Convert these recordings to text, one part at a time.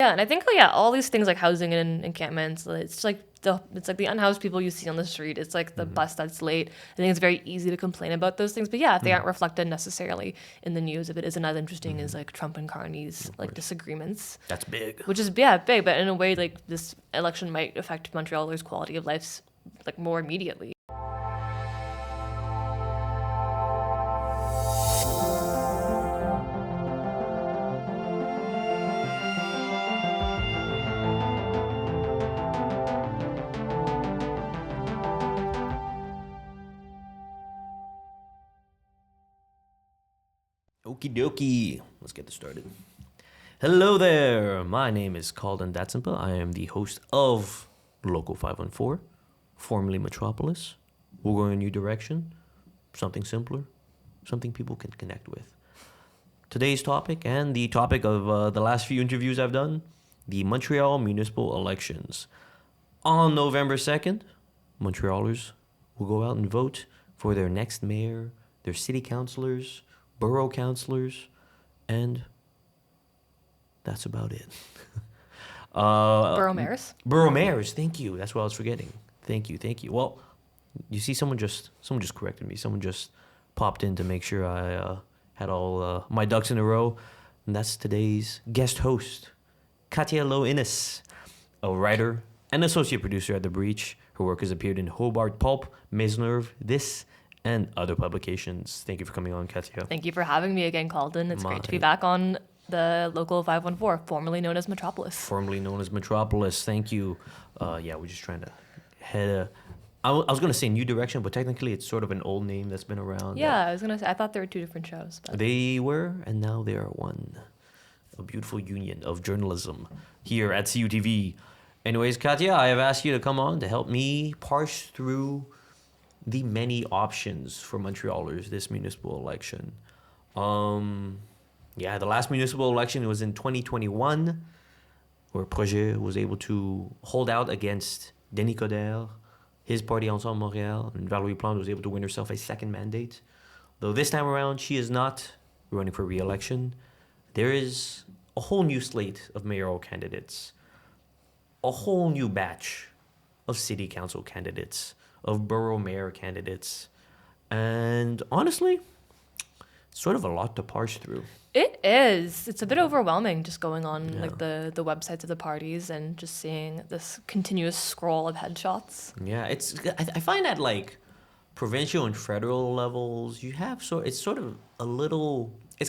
Yeah, and I think all these things like housing and encampments, it's like the unhoused people you see on the street. It's like the bus that's late. I think it's very easy to complain about those things, but if they aren't reflected necessarily in the news, if it isn't as interesting as like Trump and Carney's like disagreements, That's big. which is big, but in a way like this election might affect Montrealers' quality of life like more immediately. Okie dokie. Let's get this started. Hello there. My name is Kalden Dhatsenpa. I am the host of Local 514, formerly Metropolis. We're going a new direction, something simpler, something people can connect with. Today's topic, and the topic of the last few interviews I've done, the Montreal municipal elections. On November 2nd, Montrealers will go out and vote for their next mayor, their city councilors, borough councilors, and that's about it. Borough mayors. Borough mayors, thank you. That's what I was forgetting. Thank you. Well, you see, someone just corrected me. Someone just popped in to make sure I had all my ducks in a row. And that's today's guest host, Katia Lo Innes, a writer and associate producer at The Breach. Her work has appeared in Hobart Pulp, Maisonneuve, This, and other publications. Thank you for coming on, Katia. Thank you for having me again, Kalden. It's great to be back on the Local 514, formerly known as Metropolis. Formerly known as Metropolis. Thank you. We're just trying to head I was going to say New Direction, but technically it's sort of an old name that's been around. Yeah, I was going to say, I thought there were two different shows. But. They were, and now they are one. A beautiful union of journalism here at CUTV. Anyways, Katia, I have asked you to come on to help me parse through the many options for Montrealers this municipal election. The last municipal election was in 2021, where Projet was able to hold out against Denis Coderre, his party Ensemble Montréal, and Valérie Plante was able to win herself a second mandate. Though this time around, she is not running for re-election. There is a whole new slate of mayoral candidates, a whole new batch of city council candidates, of borough mayor candidates, and honestly, sort of a lot to parse through. It is. It's a bit overwhelming just going on like the websites of the parties and just seeing this continuous scroll of headshots. Yeah, I find that like provincial and federal levels, it's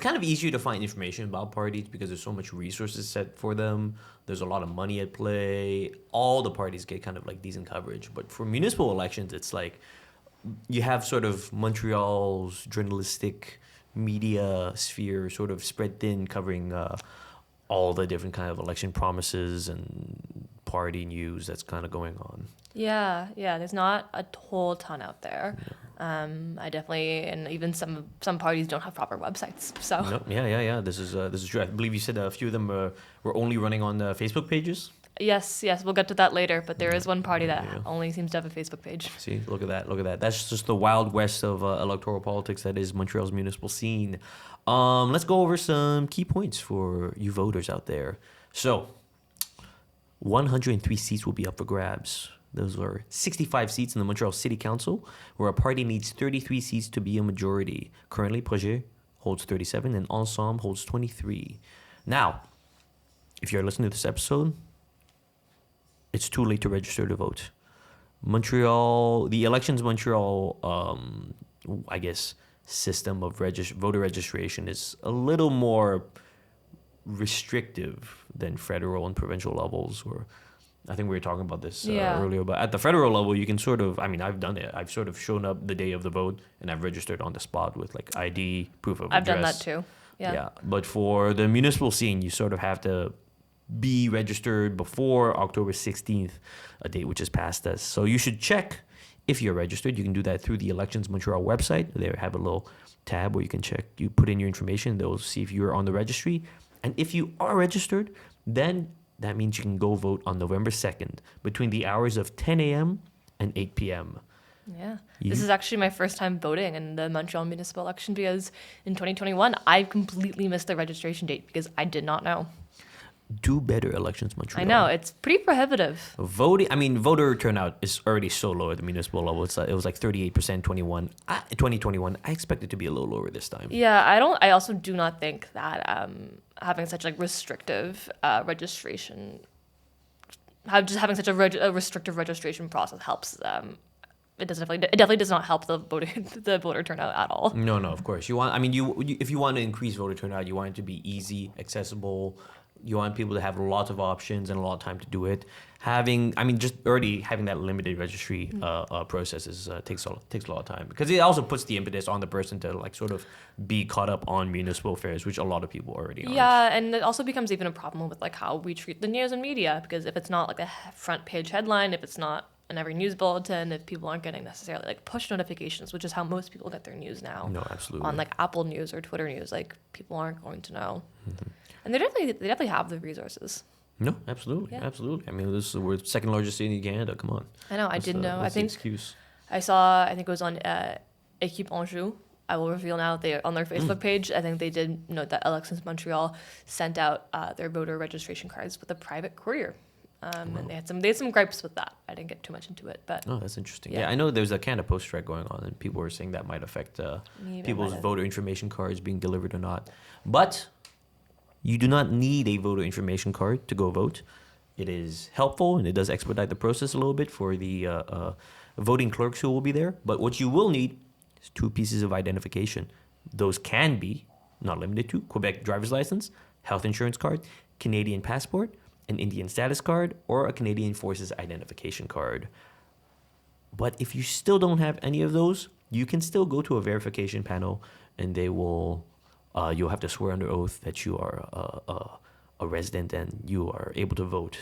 kind of easier to find information about parties because there's so much resources set for them. There's a lot of money at play. All the parties get kind of like decent coverage. But for municipal elections, it's like you have sort of Montreal's journalistic media sphere sort of spread thin, covering all the different kind of election promises and party news that's kind of going on. Yeah, there's not a whole ton out there. I definitely, and even some parties don't have proper websites. So no, yeah. This is true. I believe you said a few of them were only running on Facebook pages. Yes, we'll get to that later. But there is one party that only seems to have a Facebook page. See, look at that. That's just the wild west of electoral politics that is Montreal's municipal scene. Let's go over some key points for you voters out there. So, 103 seats will be up for grabs. Those are 65 seats in the Montreal City Council, where a party needs 33 seats to be a majority. Currently, Projet holds 37 and Ensemble holds 23. Now, if you're listening to this episode, it's too late to register to vote. The Elections Montreal, system of voter registration is a little more restrictive than federal and provincial levels, or I think we were talking about this earlier, but at the federal level, you can I've done it. I've sort of shown up the day of the vote and I've registered on the spot with like ID, proof of address. I've done that too. Yeah. But for the municipal scene, you sort of have to be registered before October 16th, a date which is past us. So you should check if you're registered. You can do that through the Elections Montreal website. They have a little tab where you can check. You put in your information. They'll see if you're on the registry. And if you are registered, then that means you can go vote on November 2nd between the hours of 10 a.m. and 8 p.m. Yeah. This is actually my first time voting in the Montreal municipal election because in 2021, I completely missed the registration date because I did not know. Do better, Elections Montreal. I know, it's pretty prohibitive. Voter turnout is already so low at the municipal level. It was like 38%, 2021. I expect it to be a little lower this time. Yeah, I also do not think that having such like restrictive registration, having such a restrictive registration process helps. It definitely does not help the voter turnout at all. No, of course. If you want to increase voter turnout, you want it to be easy, accessible. You want people to have lots of options and a lot of time to do it. Just already having that limited registry process takes a lot of time, because it also puts the impetus on the person to like sort of be caught up on municipal affairs, which a lot of people already aren't. Yeah, and it also becomes even a problem with like how we treat the news and media, because if it's not like a front page headline, if it's not in every news bulletin, if people aren't getting necessarily like push notifications, which is how most people get their news now. No, absolutely. On like Apple News or Twitter News, like people aren't going to know. And they definitely have the resources. No, absolutely, Yeah. absolutely. We're the second largest city in Canada. Come on. I know. I didn't know. I think excuse. I think it was on Équipe Anjou. I will reveal now, they on their Facebook page, I think they did note that Elections Montreal sent out their voter registration cards with a private courier. And they had some gripes with that. I didn't get too much into it, but That's interesting. Yeah, I know there's a Canada Post strike going on, and people were saying that might affect people's voter information cards being delivered or not. But you do not need a voter information card to go vote. It is helpful, and it does expedite the process a little bit for the voting clerks who will be there. But what you will need is 2 pieces of identification. Those can be, not limited to, Quebec driver's license, health insurance card, Canadian passport, an Indian status card, or a Canadian Forces identification card. But if you still don't have any of those, you can still go to a verification panel, and they will... you'll have to swear under oath that you are a resident and you are able to vote.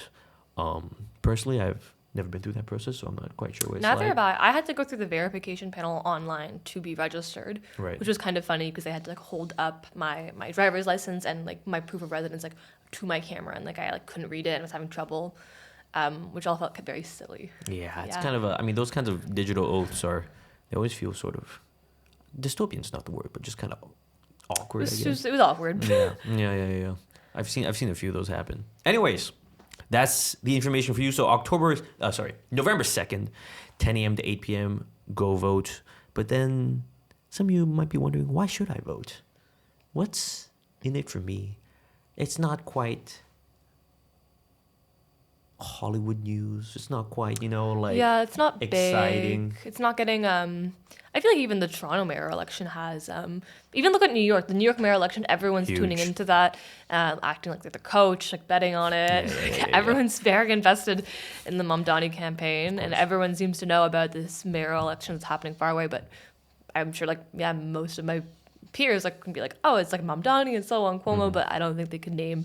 Personally, I've never been through that process, so I'm not quite sure what it's neither like. have I. I had to go through the verification panel online to be registered, Right. which was kind of funny because they had to like hold up my driver's license and like my proof of residence like to my camera, and like I like couldn't read it and was having trouble, which all felt very silly. Yeah, it's kind of those kinds of digital oaths they always feel sort of dystopian's not the word, but just kind of awkward. It was awkward. Yeah. I've seen a few of those happen. Anyways, that's the information for you. So November 2nd, 10 a.m. to 8 p.m. Go vote. But then some of you might be wondering, why should I vote? What's in it for me? It's not quite Hollywood news. It's not quite, it's not exciting. Big. It's not getting. I feel like even the Toronto mayor election has. Even look at New York. The New York mayor election, everyone's tuning into that, acting like they're the coach, like betting on it. Everyone's very invested in the Mamdani campaign, and everyone seems to know about this mayoral election that's happening far away. But I'm sure, most of my peers can be like, oh, it's like Mamdani and so on, Cuomo, but I don't think they could name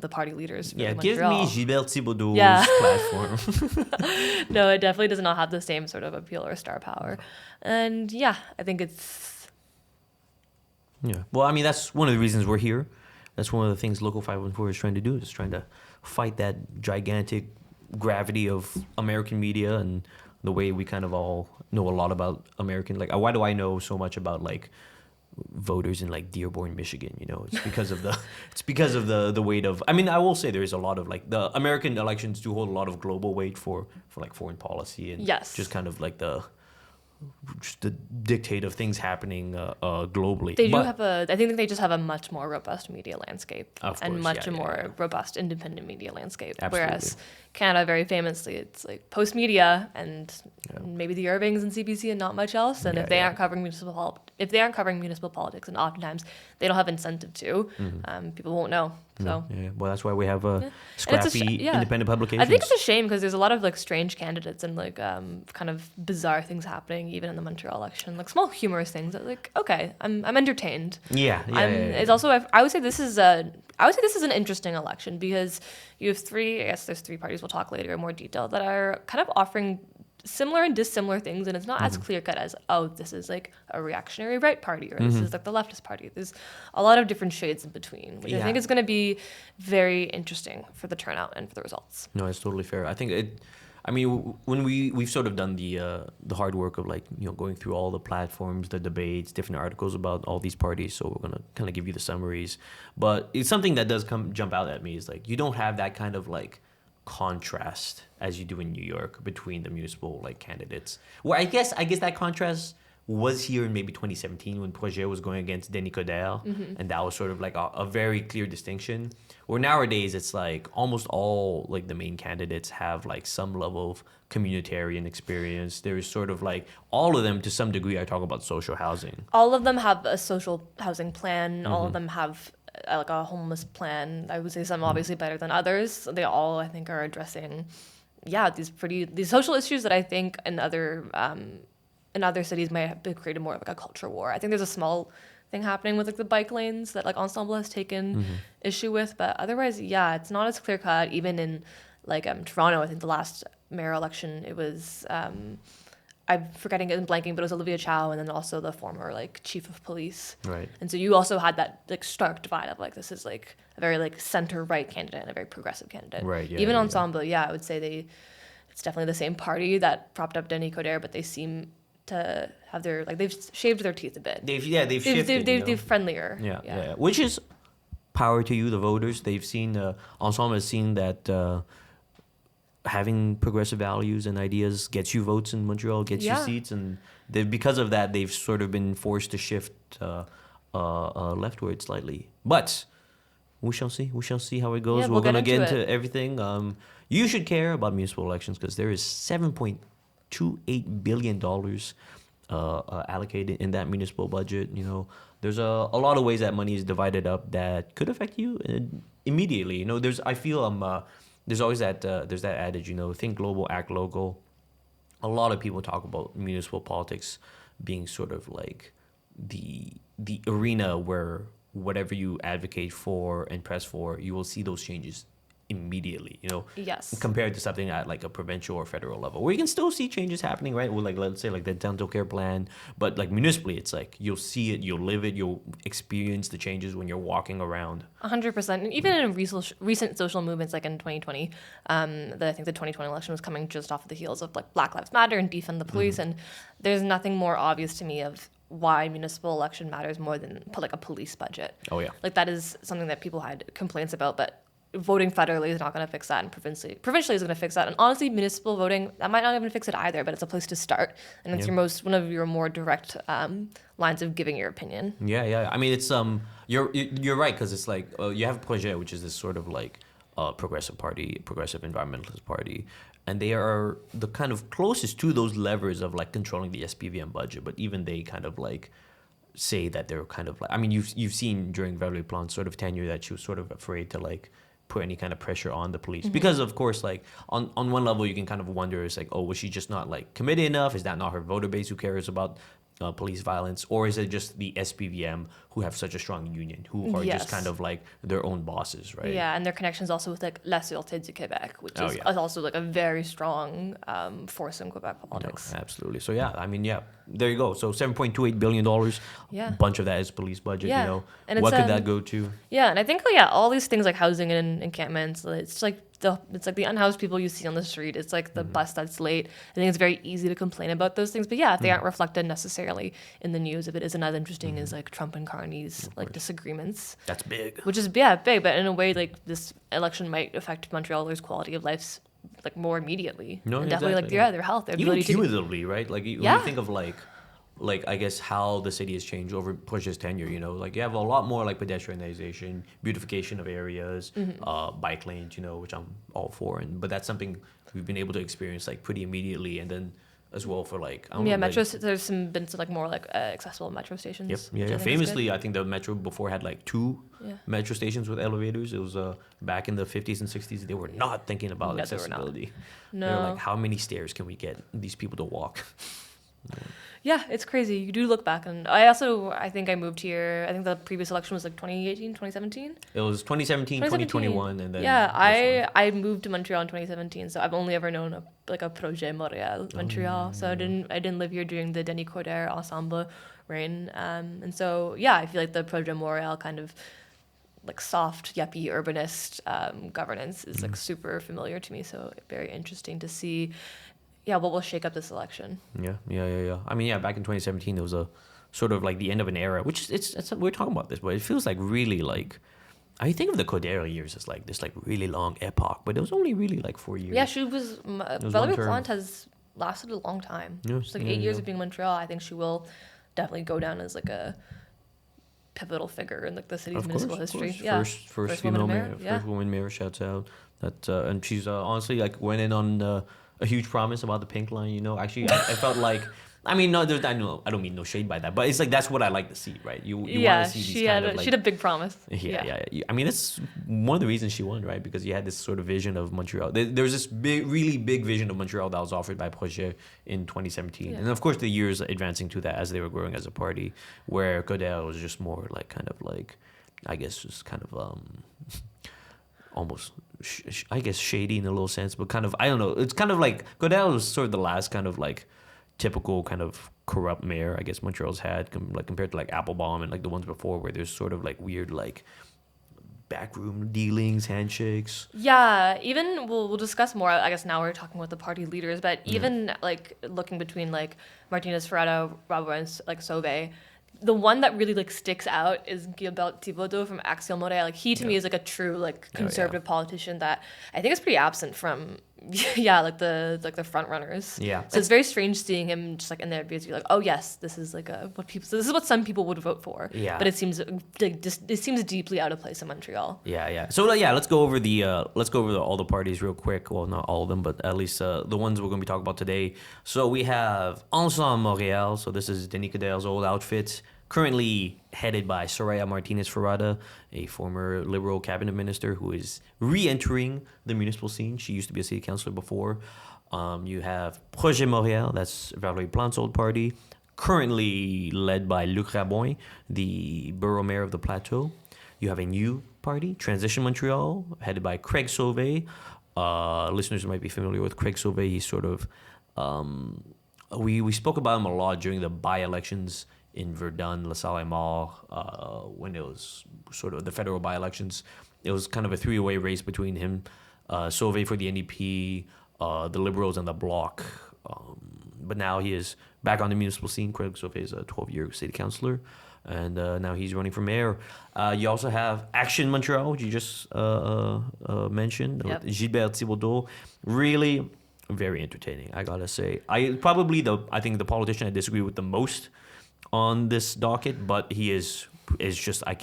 the party leaders. Yeah, give me Gilbert Thibodeau's platform. No, it definitely does not have the same sort of appeal or star power. And I think it's... Yeah. Well, that's one of the reasons we're here. That's one of the things Local 514 is trying to do, is trying to fight that gigantic gravity of American media and the way we kind of all know a lot about American... why do I know so much about, voters in Dearborn, Michigan? It's because of the weight of... I will say there is a lot of the American elections do hold a lot of global weight for foreign policy and just kind of the dictate of things happening globally. They do have I think they just have a much more robust media landscape, and much more robust independent media landscape. Absolutely. Whereas Canada, very famously, it's post media and maybe the Irvings and CBC and not much else. And if they aren't covering municipal politics, and oftentimes they don't have incentive to, people won't know. So well, that's why we have scrappy independent publications. I think it's a shame because there's a lot of strange candidates and kind of bizarre things happening even in the Montreal election, small humorous things that okay, I'm entertained. It's also I would say this is an interesting election because you have there's 3 parties, we'll talk later in more detail, that are kind of offering similar and dissimilar things, and it's not as clear cut as this is a reactionary right party, or this is the leftist party. There's a lot of different shades in between, which I think is going to be very interesting for the turnout and for the results. No, it's totally fair. I think I mean, when we've sort of done the hard work of like going through all the platforms, the debates, different articles about all these parties. So we're gonna kind of give you the summaries, but it's something that does jump out at me is like you don't have that kind of like contrast as you do in New York between the municipal like candidates. Where I guess that contrast was here in maybe 2017 when Projet was going against Denis Coderre, and that was sort of like a very clear distinction. Where nowadays it's like almost all like the main candidates have like some level of communitarian experience. There's sort of like all of them to some degree are talking about social housing. All of them have a social housing plan. All of them have like a homeless plan. I would say some obviously better than others. They all, I think, are addressing, these social issues that I think in other cities might have created more of like a culture war. I think there's a small thing happening with like the bike lanes that like Ensemble has taken issue with, but otherwise, it's not as clear cut. Even in like Toronto, I think the last mayor election, it was I'm forgetting it and blanking, but it was Olivia Chow and then also the former like chief of police. Right. And so you also had that like stark divide of like this is like a very like center right candidate and a very progressive candidate. Right. Yeah, Even yeah, Ensemble, I would say it's definitely the same party that propped up Denis Coderre, but they seem to have their like they've shaved their teeth a bit. They've shifted. They're friendlier. Yeah. Which is power to you, the voters. They've seen Ensemble has seen that having progressive values and ideas gets you votes in Montreal, gets you seats, and because of that, they've sort of been forced to shift leftward slightly. But we shall see. We shall see how it goes. Yeah, We're gonna get into into everything. You should care about municipal elections because there is $7.28 billion allocated in that municipal budget. There's a lot of ways that money is divided up that could affect you immediately. There's always there's that adage, think global, act local. A lot of people talk about municipal politics being sort of like the arena where whatever you advocate for and press for, you will see those changes immediately, Yes. compared to something at like a provincial or federal level where you can still see changes happening, right? Well, like let's say like the dental care plan, but like municipally, it's like you'll see it, you'll live it, you'll experience the changes when you're walking around. 100%. And even in recent social movements like in 2020, I think the 2020 election was coming just off of the heels of like Black Lives Matter and defund the police, and there's nothing more obvious to me of why municipal election matters more than like a police budget. Oh yeah. Like that is something that people had complaints about, but voting federally is not going to fix that, and provincially is going to fix that. And honestly, municipal voting, that might not even fix it either, but it's a place to start, and it's one of your more direct lines of giving your opinion. Yeah. I mean, it's you're right, because it's like you have Projet, which is this sort of like progressive party, progressive environmentalist party, and they are the kind of closest to those levers of like controlling the SPVM budget. But even they kind of like say that they're kind of like, I mean, you've seen during Valérie Plante's sort of tenure that she was sort of afraid to like put any kind of pressure on the police, because of course, like on one level you can kind of wonder, it's like, oh, was she just not like committed enough? Is that not her voter base who cares about police violence, or is it just the SPVM who have such a strong union, who are just kind of like their own bosses, right? Yeah, and their connections also with like La Sûreté du Québec, which is also like a very strong force in Quebec politics. No, absolutely. So I mean, there you go. So $7.28 billion. A bunch of that is police budget. And what could that go to? Yeah, and I think all these things like housing and encampments, it's like the unhoused people you see on the street. It's like the bus that's late. I think it's very easy to complain about those things, but if they aren't reflected necessarily in the news, if it isn't as interesting as like Trump and Carney's like disagreements, that's big. Which is big, but in a way like this election might affect Montrealers' quality of life like more immediately. No, and definitely like their health, their ability even cumulatively, right? Like when you think of like I guess how the city has changed over Push's tenure, like you have a lot more like pedestrianization, beautification of areas, bike lanes, which I'm all for, but that's something we've been able to experience like pretty immediately, and then as well for like metro. There's been some like more like accessible metro stations. Famously, I think the metro before had like 2 metro stations with elevators. It was back in the 50s and 60s. They were not thinking about accessibility. No, they were like, how many stairs can we get these people to walk? Yeah, it's crazy. You do look back, and I think I moved here. I think the previous election was like 2018, 2017. It was 2017, 2021, and then I moved to Montreal in 2017, so I've only ever known a Projet Montréal, Montreal. So I didn't live here during the Denis Coderre Ensemble reign, and so I feel like the Projet Montréal kind of like soft, yuppie, urbanist governance is like super familiar to me. So very interesting to see, what will shake up this election. Yeah. I mean, back in 2017, there was a sort of like the end of an era, which it's we're talking about this, but it feels like really like. I think of the Codera years as like this like really long epoch, but it was only really like 4 years. Yeah, she was. Valérie Plante has lasted a long time. Yeah, She's like 8 years of being in Montreal. I think she will definitely go down as like a pivotal figure in like the city's municipal history. Yeah, First female mayor, first woman mayor. Shouts out that, and she's honestly like went in on a huge promise about the pink line. You know, actually, I felt like. I mean, no, I don't mean no shade by that, but it's like that's what I like to see, right? You want to see these kind of like... she had a big promise. Yeah. I mean, it's one of the reasons she won, right? Because you had this sort of vision of Montreal. There was this really big vision of Montreal that was offered by Projet in 2017. And of course, the years advancing to that as they were growing as a party, where Codera was just more like kind of like, I guess, just kind of almost, I guess, shady in a little sense, but kind of, I don't know. It's kind of like, Codera was sort of the last kind of like, typical kind of corrupt mayor I guess Montreal's had like compared to like Applebaum and like the ones before where there's sort of like weird like backroom dealings, handshakes. Yeah, even we'll discuss more. I guess now we're talking with the party leaders, but even like looking between like Martinez, Ferrada, Rabot, and like Sauvé, the one that really like sticks out is Gilbert Thibodeau from Action Montréal. Like he to me is like a true like conservative politician that I think is pretty absent from like the front runners. Yeah. So it's very strange seeing him just like in there because you're like, oh yes, this is like this is what some people would vote for. Yeah. But it seems like it seems deeply out of place in Montreal. Yeah. So let's go over all the parties real quick. Well, not all of them, but at least the ones we're going to be talking about today. So we have Ensemble Montréal. So this is Denis Coderre's old outfit. Currently headed by Soraya Martinez Ferrada, a former Liberal cabinet minister who is re-entering the municipal scene. She used to be a city councillor before. You have Projet Montréal, that's Valérie Plante's old party, currently led by Luc Rabouin, the borough mayor of the Plateau. You have a new party, Transition Montreal, headed by Craig Sauvé. Listeners might be familiar with Craig Sauvé. He's sort of... we spoke about him a lot during the by-elections in Verdun, La Salle et Mar, when it was sort of the federal by-elections. It was kind of a three-way race between him, Sauvé for the NDP, the Liberals, and the Bloc. But now he is back on the municipal scene. Craig Sauvé is a 12-year city councillor, and now he's running for mayor. You also have Action Montreal, which you just mentioned. Yep. Gilbert Thibodeau. Really very entertaining, I gotta say. I think the politician I disagree with the most on this docket, but he is just I'm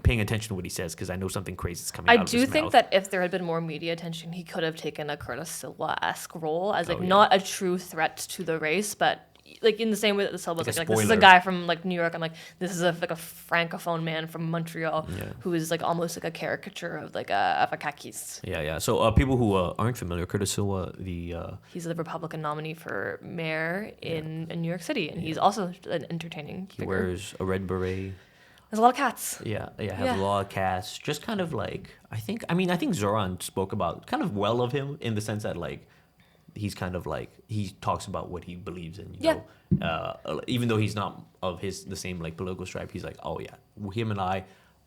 paying attention to what he says because I know something crazy is coming out of his mouth. I do think that if there had been more media attention, he could have taken a Curtis Silva-esque role as not a true threat to the race, but like in the same way that the Silva was like this is a guy from like New York. I'm like, this is a francophone man from Montreal who is like almost like a caricature of like a caquiste. Yeah. So people who aren't familiar, Curtis Silva, he's the Republican nominee for mayor in New York City, and he's also an entertaining figure. He wears a red beret. There's a lot of cats. Yeah, has a lot of cats. Just kind of like I think Zoran spoke about kind of well of him in the sense that like he's kind of like he talks about what he believes in, you know. Even though he's not of the same like political stripe, he's like, oh yeah, him and I,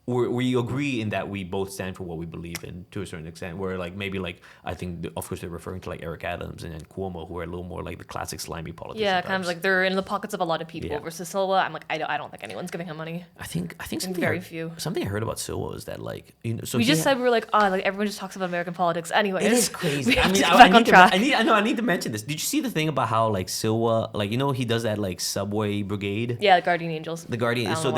we agree in that we both stand for what we believe in to a certain extent. Where like maybe like I think of course they're referring to like Eric Adams and then Cuomo, who are a little more like the classic slimy politicians. Yeah, kind of like they're in the pockets of a lot of people. Versus Silva, I'm like I don't think anyone's giving him money. I think something very few. Something I heard about Silva is that like so we just said we were like like everyone just talks about American politics anyway. It is crazy. I need to mention this. Did you see the thing about how like Silva like he does that like subway brigade? Yeah, the Guardian Angels. The Guardian. So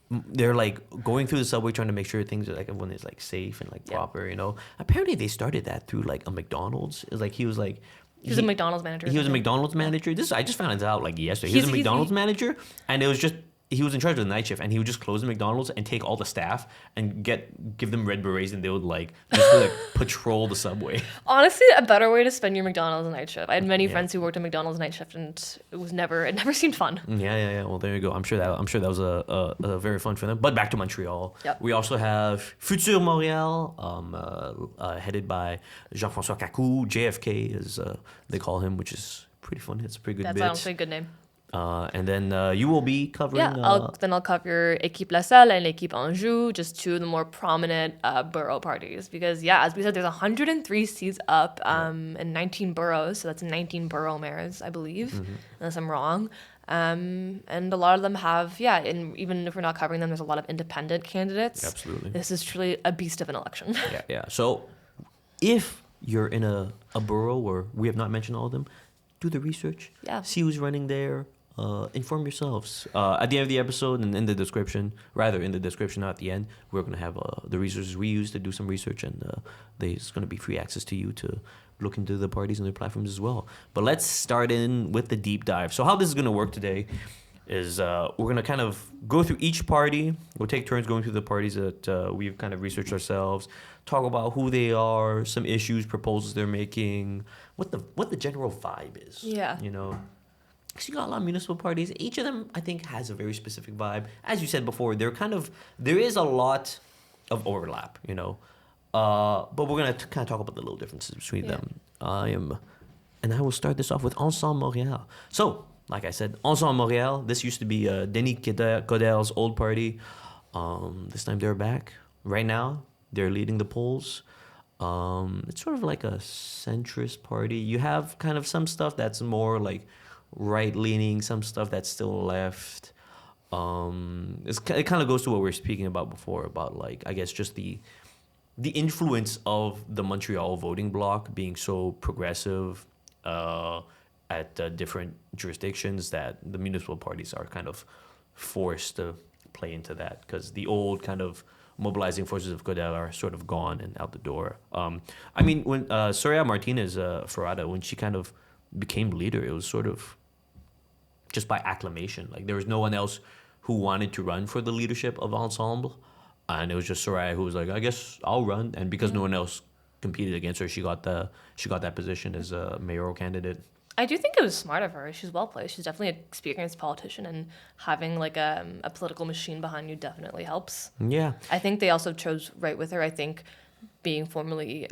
they're like going through the subway trying to make sure things are like everyone is like safe and like proper, Apparently they started that through like a McDonald's. It was like he was a McDonald's manager. He was a McDonald's manager. I just found it out like yesterday. He was a McDonald's manager, and it was just he was in charge of the night shift, and he would just close the McDonald's and take all the staff and give them red berets, and they would like just patrol the subway. Honestly, a better way to spend your McDonald's night shift. I had many friends who worked at McDonald's night shift, and it never seemed fun. Yeah. Well, there you go. I'm sure that was a very fun for them. But back to Montreal. Yep. We also have Futur Montréal, headed by Jean-François Cacou. JFK as they call him, which is pretty fun. It's a pretty good bit. That's honestly a good name. And then you will be covering. Yeah, I'll cover Équipe La Salle and Équipe Anjou, just two of the more prominent borough parties. Because as we said, there's 103 seats up in 19 boroughs, so that's 19 borough mayors, I believe, unless I'm wrong. And a lot of them have, and even if we're not covering them, there's a lot of independent candidates. Absolutely. This is truly a beast of an election. Yeah. So if you're in a borough where we have not mentioned all of them, do the research. Yeah. See who's running there. Inform yourselves. At the end of the episode and in the description, not at the end, we're going to have the resources we use to do some research, and there's going to be free access to you to look into the parties and their platforms as well. But let's start in with the deep dive. So how this is going to work today is we're going to kind of go through each party. We'll take turns going through the parties that we've kind of researched ourselves, talk about who they are, some issues, proposals they're making, what the general vibe is. Yeah. You know, because you got a lot of municipal parties. Each of them, I think, has a very specific vibe. As you said before, there is a lot of overlap, you know. But we're going to kind of talk about the little differences between them. And I will start this off with Ensemble Montréal. So, like I said, Ensemble Montréal, this used to be Denis Coderre's old party. This time they're back. Right now, they're leading the polls. It's sort of like a centrist party. You have kind of some stuff that's more like right-leaning, some stuff that's still left. It kind of goes to what we were speaking about before, about like, I guess, just the influence of the Montreal voting bloc being so progressive at different jurisdictions, that the municipal parties are kind of forced to play into that, because the old kind of mobilizing forces of Godel are sort of gone and out the door. I mean, when Soraya Martinez Ferrada, when she kind of became leader, it was sort of just by acclamation. Like, there was no one else who wanted to run for the leadership of Ensemble, and it was just Soraya who was like, I guess I'll run. And because no one else competed against her, she got that position as a mayoral candidate. I do think it was smart of her. She's well placed. She's definitely an experienced politician, and having like a political machine behind you definitely helps. Yeah. I think they also chose right with her. I think being formerly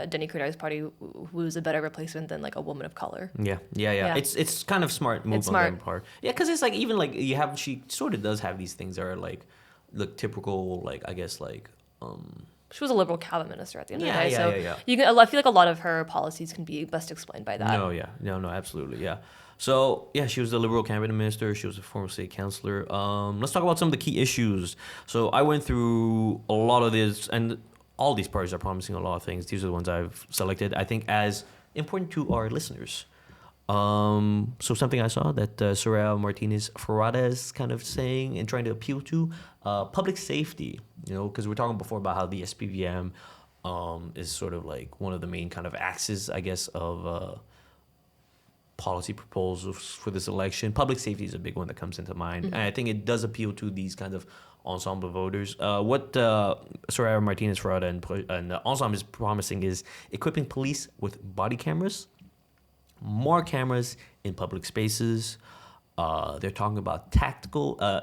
Denis Coderre's party was a better replacement than like a woman of color. Yeah. It's kind of smart move on their part. Yeah, because it's like, even like she sort of does have these things that are like the typical, like, I guess, like she was a liberal cabinet minister at the end of the day. Yeah. I feel like a lot of her policies can be best explained by that. No, absolutely, yeah. So, yeah, she was the liberal cabinet minister. She was a former state councillor. Let's talk about some of the key issues. So I went through a lot of this, and all these parties are promising a lot of things. These are the ones I've selected, I think, as important to our listeners. So something I saw that Soraya Martinez Ferrada is kind of saying and trying to appeal to, public safety, you know, because we were talking before about how the SPVM is sort of like one of the main kind of axes, I guess, of policy proposals for this election. Public safety is a big one that comes into mind. And I think it does appeal to these kind of Ensemble voters. What Soraya Martinez Ferrada and Ensemble is promising is equipping police with body cameras, more cameras in public spaces. They're talking about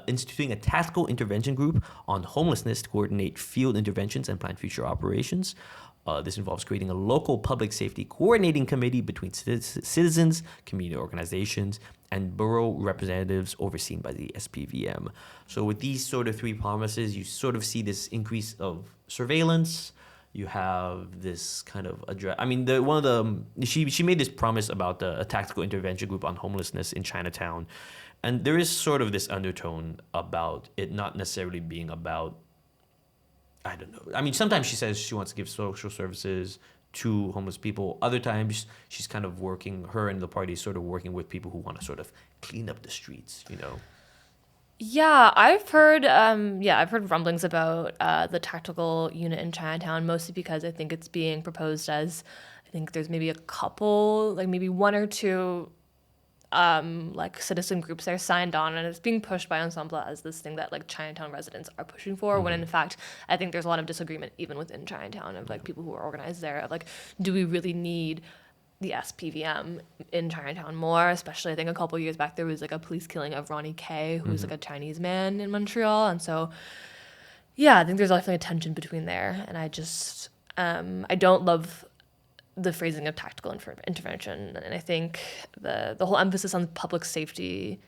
instituting a tactical intervention group on homelessness to coordinate field interventions and plan future operations. This involves creating a local public safety coordinating committee between citizens, community organizations, and borough representatives overseen by the SPVM. So with these sort of three promises, you sort of see this increase of surveillance. You have this kind of address. I mean, she made this promise about a tactical intervention group on homelessness in Chinatown, and there is sort of this undertone about it not necessarily being about, I don't know. I mean, sometimes she says she wants to give social services to homeless people. Other times she's kind of her and the party is sort of working with people who want to sort of clean up the streets, you know. Yeah, I've heard rumblings about the tactical unit in Chinatown, mostly because I think it's being proposed as, I think there's maybe a couple, like maybe one or two like citizen groups that are signed on, and it's being pushed by Ensemble as this thing that like Chinatown residents are pushing for, when in fact I think there's a lot of disagreement even within Chinatown of like people who are organized there of like, do we really need the SPVM in Chinatown more? Especially I think a couple of years back there was like a police killing of Ronnie K, who's like a Chinese man in Montreal, and so I think there's definitely a tension between there, and I just I don't love the phrasing of tactical intervention, and I think the whole emphasis on public safety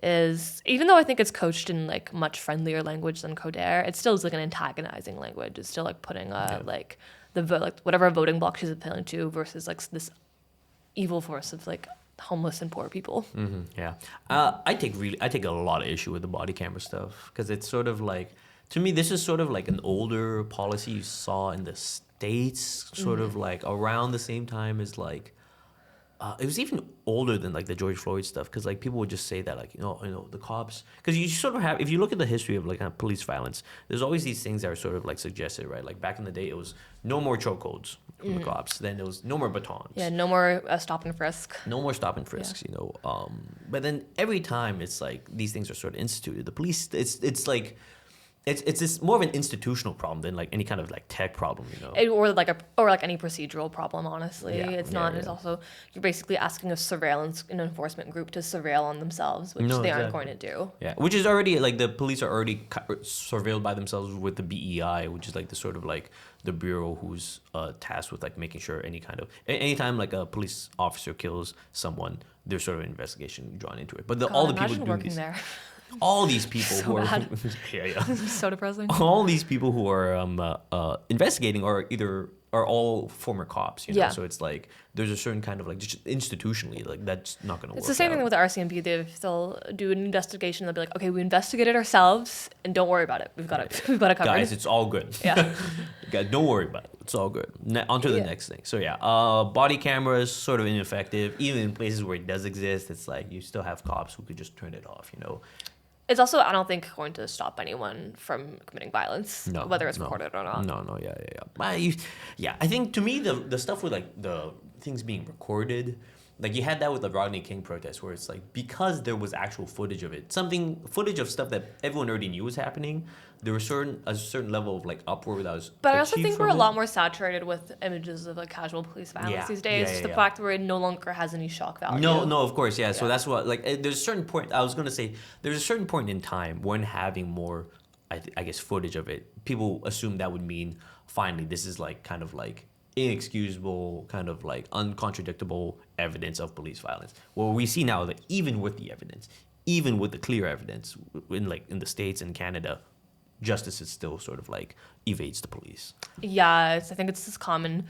is, even though I think it's coached in like much friendlier language than Coder, it still is like an antagonizing language. It's still like putting like whatever voting bloc she's appealing to versus like this evil force of like homeless and poor people. Yeah, I take a lot of issue with the body camera stuff because it's sort of like, to me, this is sort of like an older policy you saw in the States, sort of like around the same time as like. It was even older than like the George Floyd stuff because like people would just say that like the cops, because you sort of have, if you look at the history of like kind of police violence, there's always these things that are sort of like suggested, right? Like back in the day it was no more chokeholds from the cops, then there was no more batons, no more stop and frisk, frisks, but then every time it's like these things are sort of instituted, the police, it's like it's this more of an institutional problem than like any kind of like tech problem, or like any procedural problem. Honestly, it's not. It's also, you're basically asking a surveillance and enforcement group to surveil on themselves, which they aren't going to do. Yeah, which is already like the police are already surveilled by themselves with the BEI, which is like the sort of like the bureau who's tasked with like making sure anytime like a police officer kills someone, there's sort of an investigation drawn into it. But all the people doing this. There. All these people so who are so depressing. All these people who are investigating are all former cops, So it's like there's a certain kind of like just institutionally like that's not going to work. It's the same thing with the RCMP. They'll do an investigation. They'll be like, okay, we investigated ourselves, and don't worry about it. We've got it. We've got it covered. Guys, it's all good. Yeah. Don't worry about it. It's all good. On to the next thing. So body cameras sort of ineffective. Even in places where it does exist, it's like you still have cops who could just turn it off. It's also, I don't think, going to stop anyone from committing violence, whether it's recorded or not. No, yeah. I think to me the stuff with like the things being recorded, like you had that with the Rodney King protest, where it's like because there was actual footage of it, footage of stuff that everyone already knew was happening. There was a certain level of like uproar that was. But I also think we're a lot more saturated with images of like casual police violence these days. The fact where it no longer has any shock value. No, of course, yeah. So that's what like. There's a certain point. I was gonna say there's a certain point in time when having more, I guess, footage of it, people assume that would mean finally this is like kind of like inexcusable, kind of like uncontradictable evidence of police violence. Well, we see now that even with the evidence, even with the clear evidence in the States and Canada, justice is still sort of like evades the police. Yeah, I think it's this common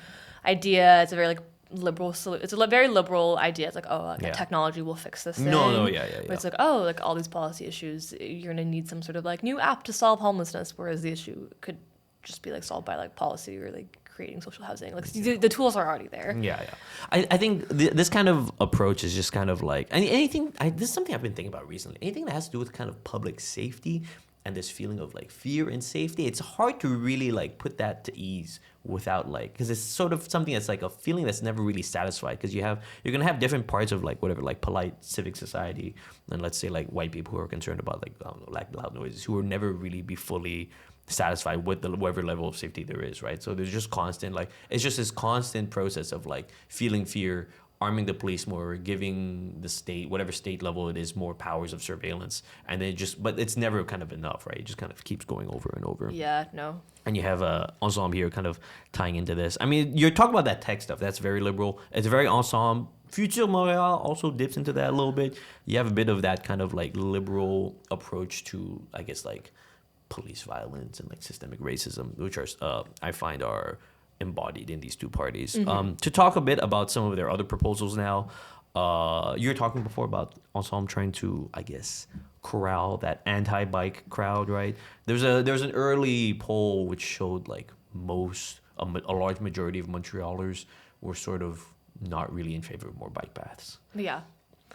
idea. It's a very like liberal. It's a very liberal idea. It's like, technology will fix this thing. No, yeah. But it's like, like all these policy issues, you're gonna need some sort of like new app to solve homelessness, whereas the issue could just be like solved by like policy or like creating social housing. Like the tools are already there. Yeah. I think this kind of approach is just kind of like anything. This is something I've been thinking about recently. Anything that has to do with kind of public safety and this feeling of like fear and safety, it's hard to really like put that to ease without like, because it's sort of something that's like a feeling that's never really satisfied, because you're gonna have different parts of like whatever, like polite civic society, and let's say like white people who are concerned about like loud noises, who will never really be fully satisfied with whatever level of safety there is, right? So there's just constant like, it's just this constant process of like feeling fear, arming the police more, giving the state, whatever state level it is, more powers of surveillance, and then but it's never kind of enough, right? It just kind of keeps going over and over. Yeah, no. And you have Ensemble here kind of tying into this. I mean, you're talking about that tech stuff. That's very liberal. It's very Ensemble. Future Montréal also dips into that a little bit. You have a bit of that kind of like liberal approach to, I guess, like police violence and like systemic racism, which are I find are embodied in these two parties. Mm-hmm. To talk a bit about some of their other proposals now, you were talking before about Ensemble trying to, I guess, corral that anti-bike crowd, right? There's an early poll which showed like a large majority of Montrealers were sort of not really in favor of more bike paths. Yeah.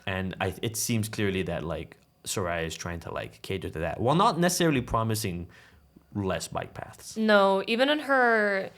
And it seems clearly that like Soraya is trying to like cater to that, while not necessarily promising less bike paths. No, even in her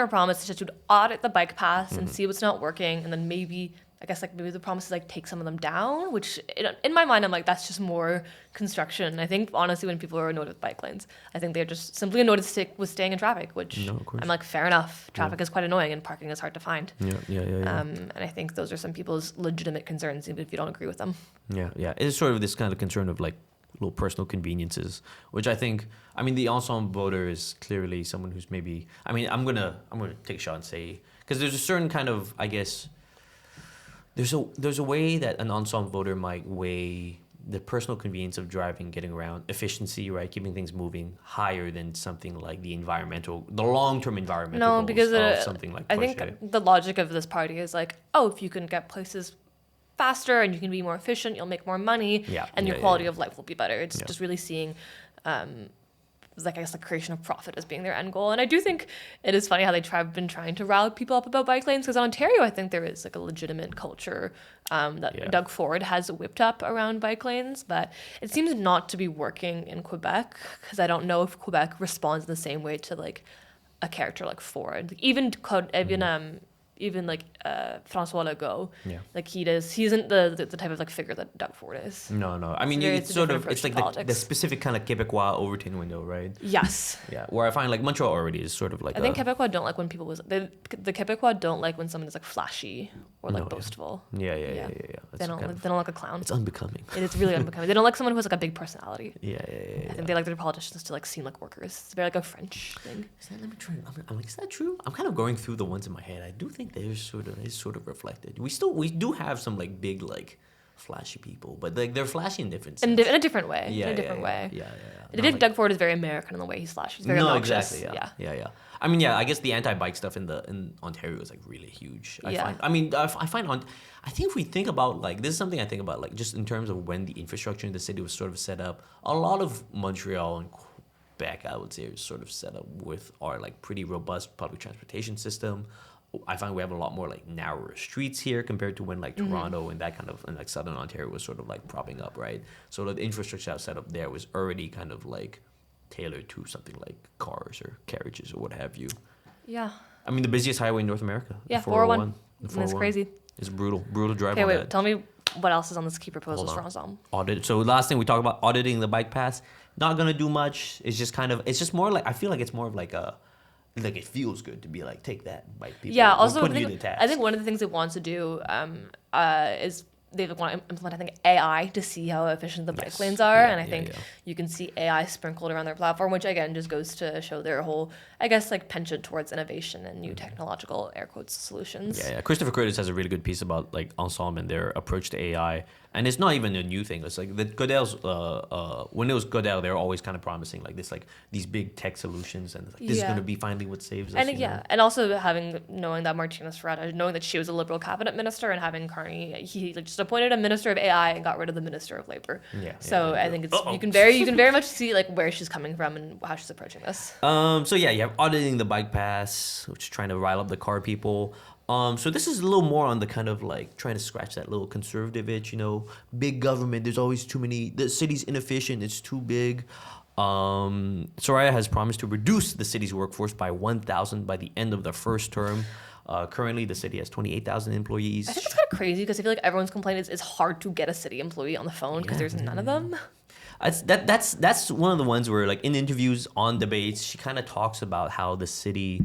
promise to audit the bike paths and see what's not working, and then maybe the promise is like take some of them down, which in my mind I'm like, that's just more construction. I think honestly when people are annoyed with bike lanes, I think they're just simply annoyed with staying in traffic, which I'm like, fair enough. Traffic is quite annoying and parking is hard to find. Yeah. And I think those are some people's legitimate concerns, even if you don't agree with them. Yeah. It's sort of this kind of concern of like little personal conveniences, which I think, the Ensemble voter is clearly someone who's maybe, I'm gonna take a shot and say, because there's a certain kind of, I guess, there's a way that an Ensemble voter might weigh the personal convenience of driving, getting around, efficiency, right, keeping things moving higher than something like the long-term environmental goals because of something like I push, think the logic of this party is like, oh, if you can get places faster and you can be more efficient, you'll make more money, and your quality of life will be better. It's just really seeing, like I guess the creation of profit as being their end goal. And I do think it is funny how been trying to rile people up about bike lanes, because in Ontario, I think there is like a legitimate culture that Doug Ford has whipped up around bike lanes, but it seems not to be working in Quebec, because I don't know if Quebec responds in the same way to like a character like Ford. Like, even like François Legault, like he isn't the type of like figure that Doug Ford is. No. I mean, it's like the specific kind of Quebecois Overton window, right? Yes. Yeah, where I find like Montreal already is sort of like I think Quebecois don't like when people the Quebecois don't like when someone is like flashy or like boastful. Yeah. They don't like a clown. It's unbecoming. It is really unbecoming. They don't like someone who has like a big personality. Yeah. I think they like their politicians to like seem like workers. It's very like a French thing. Let me try. I'm like, is that true? I'm kind of going through the ones in my head. I do think they're sort of reflected. We do have some like big like flashy people, but like they're flashy in different sense. In a different way. Yeah. I think Doug Ford is very American in the way he's flashy. He's very obnoxious. Exactly. Yeah. I mean, I guess the anti-bike stuff in Ontario is like really huge. I think if we think about like, this is something I think about like just in terms of when the infrastructure in the city was sort of set up, a lot of Montreal and Quebec, I would say, is sort of set up with our like pretty robust public transportation system. I find we have a lot more like narrower streets here compared to when like Toronto and that kind of, and like Southern Ontario was sort of like propping up, right? So the infrastructure that was set up there was already kind of like tailored to something like cars or carriages or what have you. Yeah. I mean, the busiest highway in North America. Yeah, 401. It's crazy. It's brutal to drive on that. Okay, wait, tell me what else is on this key proposals for Ensemble. Audit. So last thing we talked about, auditing the bike pass. Not going to do much. It's just more like, I feel like it's more of like a, like it feels good to be like, take that bike people. Yeah, also I think one of the things it wants to do is they want to implement, I think, AI to see how efficient the bike lanes are. And I think you can see AI sprinkled around their platform, which again just goes to show their whole, I guess, like penchant towards innovation and new technological air quotes solutions. Yeah. Christopher Curtis has a really good piece about like Ensemble and their approach to AI. And it's not even a new thing. It's like the Godel's, when it was Godel, they were always kind of promising like this, like these big tech solutions, and like, this is going to be finally what saves us. And and also knowing that Martinez Ferretta, knowing that she was a Liberal cabinet minister, and having Carney, he like, just appointed a minister of AI and got rid of the minister of labor. I think it's you can very much see like where she's coming from and how she's approaching this. So you have auditing the bike pass, which is trying to rile up the car people. So this is a little more on the kind of like trying to scratch that little conservative itch, big government. There's always too many. The city's inefficient. It's too big. Soraya has promised to reduce the city's workforce by 1,000 by the end of the first term. Currently, the city has 28,000 employees. I think it's kind of crazy because I feel like everyone's complaining it's hard to get a city employee on the phone because there's none of them. That's one of the ones where like in interviews on debates, she kind of talks about how the city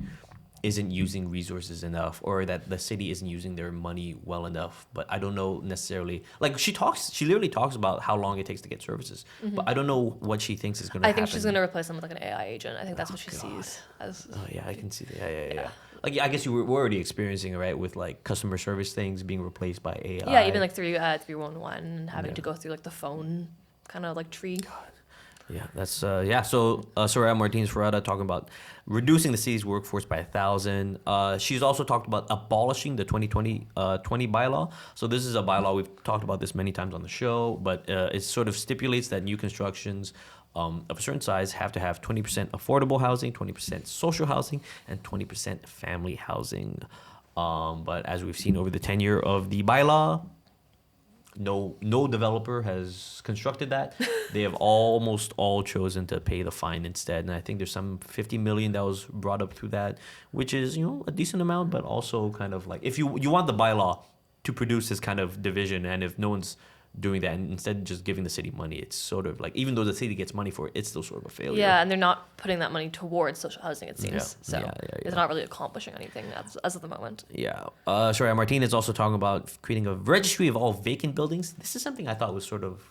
isn't using resources enough, or that the city isn't using their money well enough. But I don't know necessarily, like she literally talks about how long it takes to get services, but I don't know what she thinks is going to happen. I think she's going to replace them with like an AI agent. I think that's what she sees as. Oh yeah, I can see that. Yeah. Like I guess we're already experiencing it, right, with like customer service things being replaced by AI. Yeah, even like 311 having to go through like the phone kind of like tree. God. Yeah, that's So Soraya Martinez Ferretta talking about reducing the city's workforce by 1,000. She's also talked about abolishing the 2020 bylaw. So this is a bylaw, we've talked about this many times on the show, but it sort of stipulates that new constructions of a certain size have to have 20% affordable housing, 20% social housing, and 20% family housing. But as we've seen over the tenure of the bylaw, no developer has constructed that. They have almost all chosen to pay the fine instead. And I think there's some 50 million that was brought up through that, which is, a decent amount, but also kind of like, if you want the bylaw to produce this kind of division, and if no one's doing that, and instead just giving the city money, it's sort of like, even though the city gets money for it, it's still sort of a failure. Yeah, and they're not putting that money towards social housing, it seems. It's not really accomplishing anything as of the moment. Yeah. Soraya Martinez is also talking about creating a registry of all vacant buildings. This is something I thought was sort of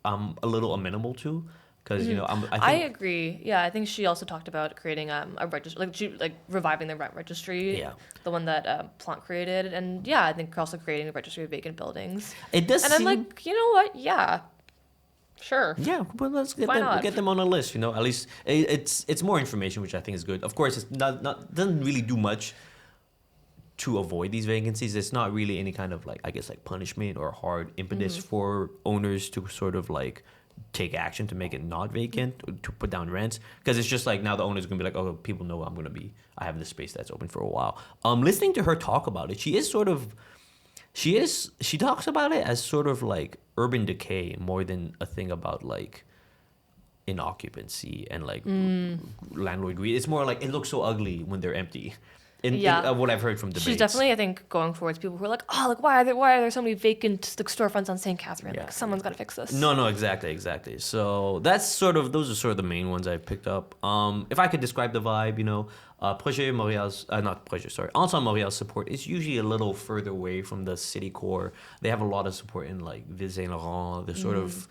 a little amenable to, because I agree. Yeah, I think she also talked about creating a registry, like reviving the rent registry. Yeah. The one that Plante created, and I think also creating a registry of vacant buildings. It does. And I'm like, you know what? Yeah, Sure. Yeah, but let's Why not? get them on a list. At least it's more information, which I think is good. Of course, it's not doesn't really do much to avoid these vacancies. It's not really any kind of like, I guess, like punishment or hard impetus for owners to sort of like take action to make it not vacant, or to put down rents, because it's just like now the owner's gonna be like, oh, people know I have this space that's open for a while. Listening to her talk about it, she talks about it as sort of like urban decay more than a thing about like inoccupancy and like landlord greed. It's more like it looks so ugly when they're empty. In what I've heard from debates. She's definitely, I think, going towards people who are like, oh, like why are there so many vacant storefronts on St. Catherine? Yeah, like someone's got to fix this. No, exactly. So those are sort of the main ones I picked up. If I could describe the vibe, Projet Montréal's, not Projet, sorry, Ensemble Montréal's support is usually a little further away from the city core. They have a lot of support in like Ville Saint Laurent, the sort of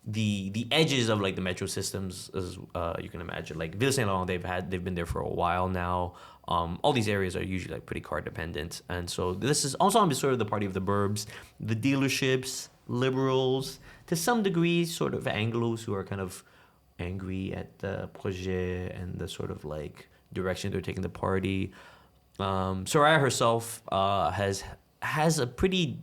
the edges of like the metro systems, as you can imagine. Like Ville Saint Laurent, they've been there for a while now. All these areas are usually like pretty car dependent, and so this is also sort of the party of the burbs, the dealerships, liberals, to some degree, sort of Anglos who are kind of angry at the projet and the sort of like direction they're taking the party. Soraya herself has a pretty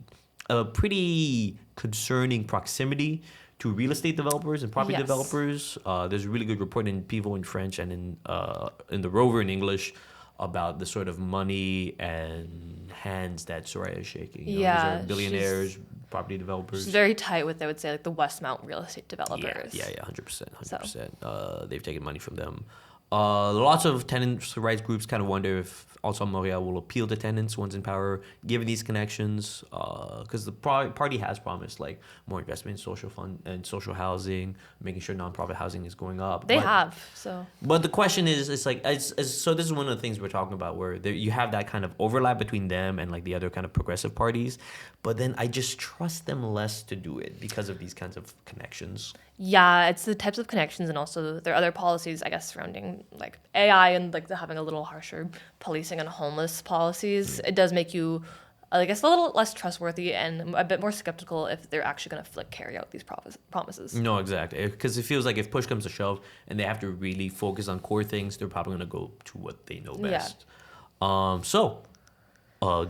concerning proximity to real estate developers and property developers. There's a really good report in Pivot in French and in the Rover in English about the sort of money and hands that Soraya is shaking. These are billionaires, property developers. She's very tight with, I would say, like the Westmount real estate developers. Yeah, 100%. They've taken money from them. Lots of tenants' rights groups kind of wonder if Ensemble Montréal will appeal to tenants once in power, given these connections, because the party has promised like more investment in social fund and social housing, making sure nonprofit housing is going up. They have, so. But the question is, so this is one of the things we're talking about, where you have that kind of overlap between them and like the other kind of progressive parties, but then I just trust them less to do it because of these kinds of connections. Yeah, it's the types of connections, and also there are other policies, I guess, surrounding like AI and like having a little harsher policing and homeless policies. It does make you, I guess, a little less trustworthy and a bit more skeptical if they're actually going to carry out these promises. No, exactly, because it feels like if push comes to shove and they have to really focus on core things, they're probably going to go to what they know best.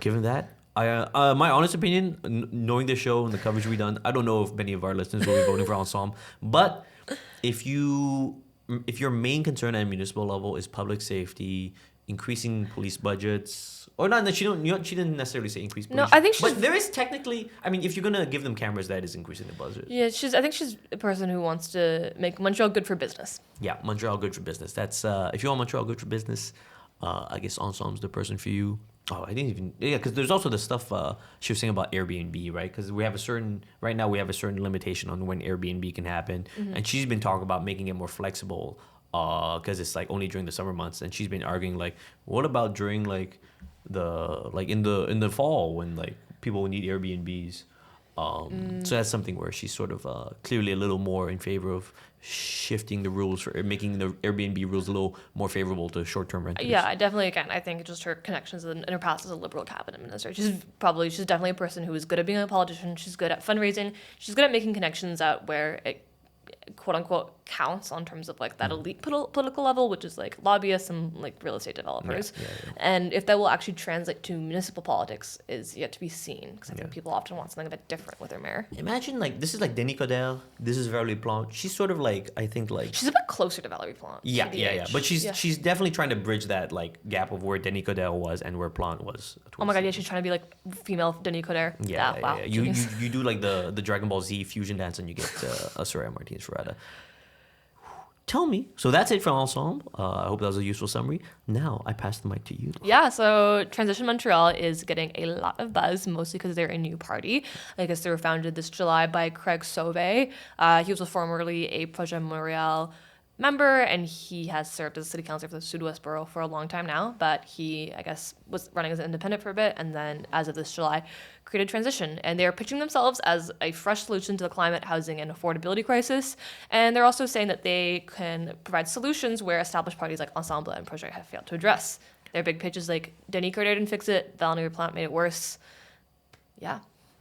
Given that, my honest opinion, knowing the show and the coverage we've done, I don't know if many of our listeners will be voting for Ensemble. But if your main concern at a municipal level is public safety, increasing police budgets, or not, she didn't necessarily say increase police. No, I think but there is technically, I mean, if you're gonna give them cameras, that is increasing the budget. Yeah, I think she's a person who wants to make Montreal good for business. Yeah, Montreal good for business. That's if you want Montreal good for business, I guess Ensemble's the person for you. Oh, I didn't even... Yeah, because there's also the stuff she was saying about Airbnb, right? Because right now we have a certain limitation on when Airbnb can happen. Mm-hmm. And she's been talking about making it more flexible because it's like only during the summer months. And she's been arguing like, what about during like in the fall when like people need Airbnbs? So that's something where she's sort of clearly a little more in favor of shifting the rules for making the Airbnb rules a little more favorable to short-term renters. Yeah, definitely. Again, I think just her connections and her past as a liberal cabinet minister. She's definitely a person who is good at being a politician. She's good at fundraising. She's good at making connections out where it quote unquote counts on terms of like that elite political level, which is like lobbyists and like real estate developers. Yeah. And if that will actually translate to municipal politics is yet to be seen, because I think people often want something a bit different with their mayor. Imagine like this is like Denis Coderre, this is Valérie Plante. She's sort of like, I think like she's a bit closer to Valérie Plante. Yeah. But she's definitely trying to bridge that like gap of where Denis Coderre was and where Plante was. Oh my god, yeah, she's trying to be like female Denis Coderre. Wow. You do like the Dragon Ball Z fusion dance and you get Soraya Martinez Ferrada. Tell me. So that's it for Ensemble. I hope that was a useful summary. Now I pass the mic to you. Yeah, so Transition Montreal is getting a lot of buzz, mostly because they're a new party. I guess they were founded this July by Craig Sauvé. He was formerly a Projet Montréal member, and he has served as city councilor for the Sud-Ouest Borough for a long time now, but he, I guess, was running as an independent for a bit, and then as of this July, created Transition. And they're pitching themselves as a fresh solution to the climate, housing, and affordability crisis. And they're also saying that they can provide solutions where established parties like Ensemble and Projet have failed to address. Their big pitch is like, Denis Coderre didn't fix it, Valérie Plante made it worse. Yeah.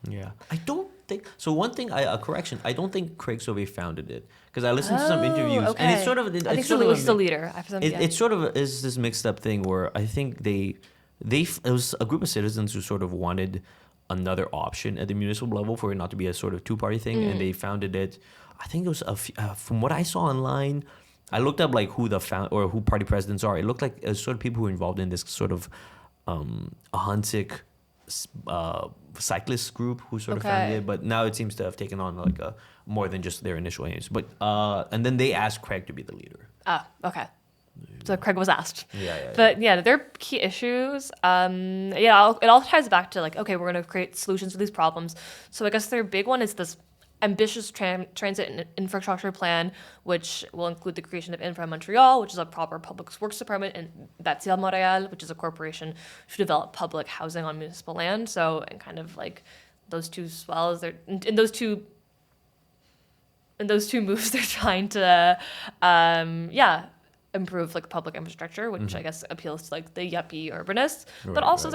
Yeah, I don't think so. One thing, a correction. I don't think Craig Sauvé founded it because I listened to some interviews, Okay. and it's sort of. I think It's sort of he's the leader. it sort of is this mixed up thing where I think it was a group of citizens who sort of wanted another option at the municipal level for it not to be a sort of two-party thing, and they founded it. I think it was from what I saw online. I looked up like who who party presidents are. It looked like sort of people who are involved in this sort of a Hunsick cyclist group who sort of founded it, but now it seems to have taken on like a more than just their initial aims. But and then they asked Craig to be the leader. Ah, okay. So Craig was asked. Yeah. But yeah, their key issues. It all ties back to like, okay, we're going to create solutions to these problems. So I guess their big one is this ambitious transit and infrastructure plan, which will include the creation of Infra Montréal, which is a proper public works department, and MTL Montréal, which is a corporation to develop public housing on municipal land. So, and kind of like those two swells, they're in those two moves, they're trying to, improve like public infrastructure, which I guess appeals to like the yuppie urbanists, but also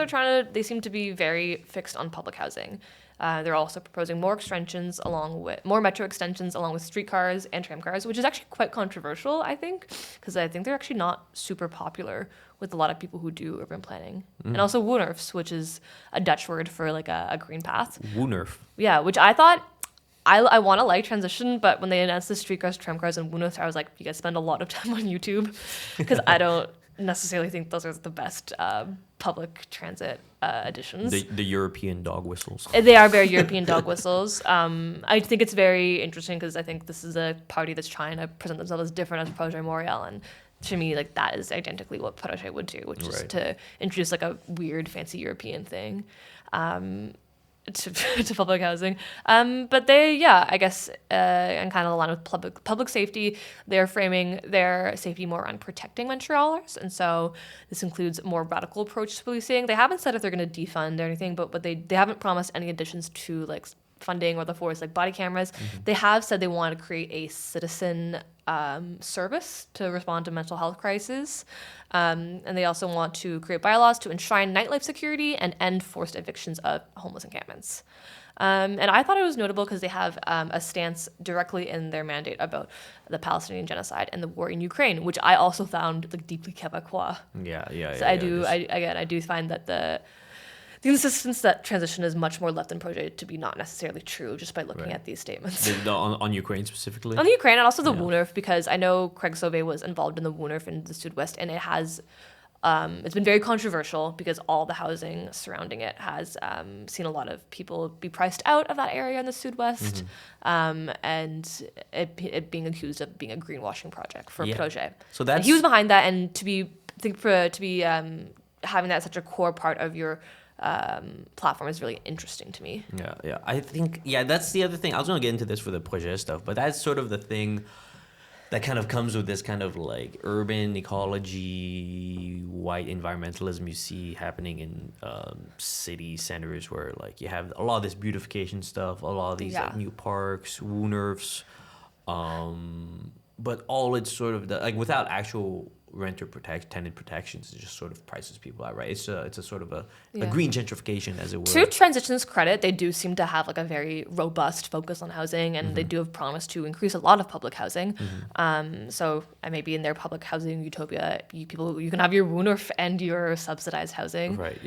they seem to be very fixed on public housing. They're also proposing more metro extensions along with streetcars and tramcars, which is actually quite controversial, I think, because I think they're actually not super popular with a lot of people who do urban planning. And also Woonerfs, which is a Dutch word for like a green path. Woonerf. Yeah, which I thought I want to like transition, but when they announced the streetcars, tramcars, and Woonerfs, I was like, you guys spend a lot of time on YouTube, because I don't necessarily think those are the best public transit additions. The European dog whistles. They are very European dog whistles. I think it's very interesting because I think this is a party that's trying to present themselves as different as Projet Montréal, and to me, like that is identically what Projet would do, which is to introduce like a weird, fancy European thing. To public housing, but I guess, and kind of aligned with public safety, they're framing their safety more on protecting Montrealers, and so this includes a more radical approach to policing. They haven't said if they're going to defund or anything, but they haven't promised any additions to like funding or the force like body cameras. They have said they want to create a citizen service to respond to mental health crises. And they also want to create bylaws to enshrine nightlife security and end forced evictions of homeless encampments. And I thought it was notable because they have a stance directly in their mandate about the Palestinian genocide and the war in Ukraine, which I also found like deeply Quebecois. So I do find that the insistence that transition is much more left than Projet to be not necessarily true just by looking at these statements. On Ukraine specifically? On the Ukraine and also the Woonerf, because I know Craig Sauvé was involved in the Woonerf in the Sud-West, and it has it's been very controversial because all the housing surrounding it has seen a lot of people be priced out of that area in the Sud-West, and it being accused of being a greenwashing project for Projet. So he was behind that, and to be having that such a core part of your platform is really interesting to me. I think that's the other thing. I was going to get into this for the Projet stuff, but that's sort of the thing that kind of comes with this kind of like urban ecology, white environmentalism you see happening in city centers, where like you have a lot of this beautification stuff, a lot of these like new parks, Woonerfs, but all it's sort of like without actual tenant protections, it just sort of prices people out, right? It's a sort of a green gentrification, as it were. To transition's credit, they do seem to have like a very robust focus on housing, and they do have promised to increase a lot of public housing. So maybe in their public housing utopia, you can have your Woonerf and your subsidized housing. Right.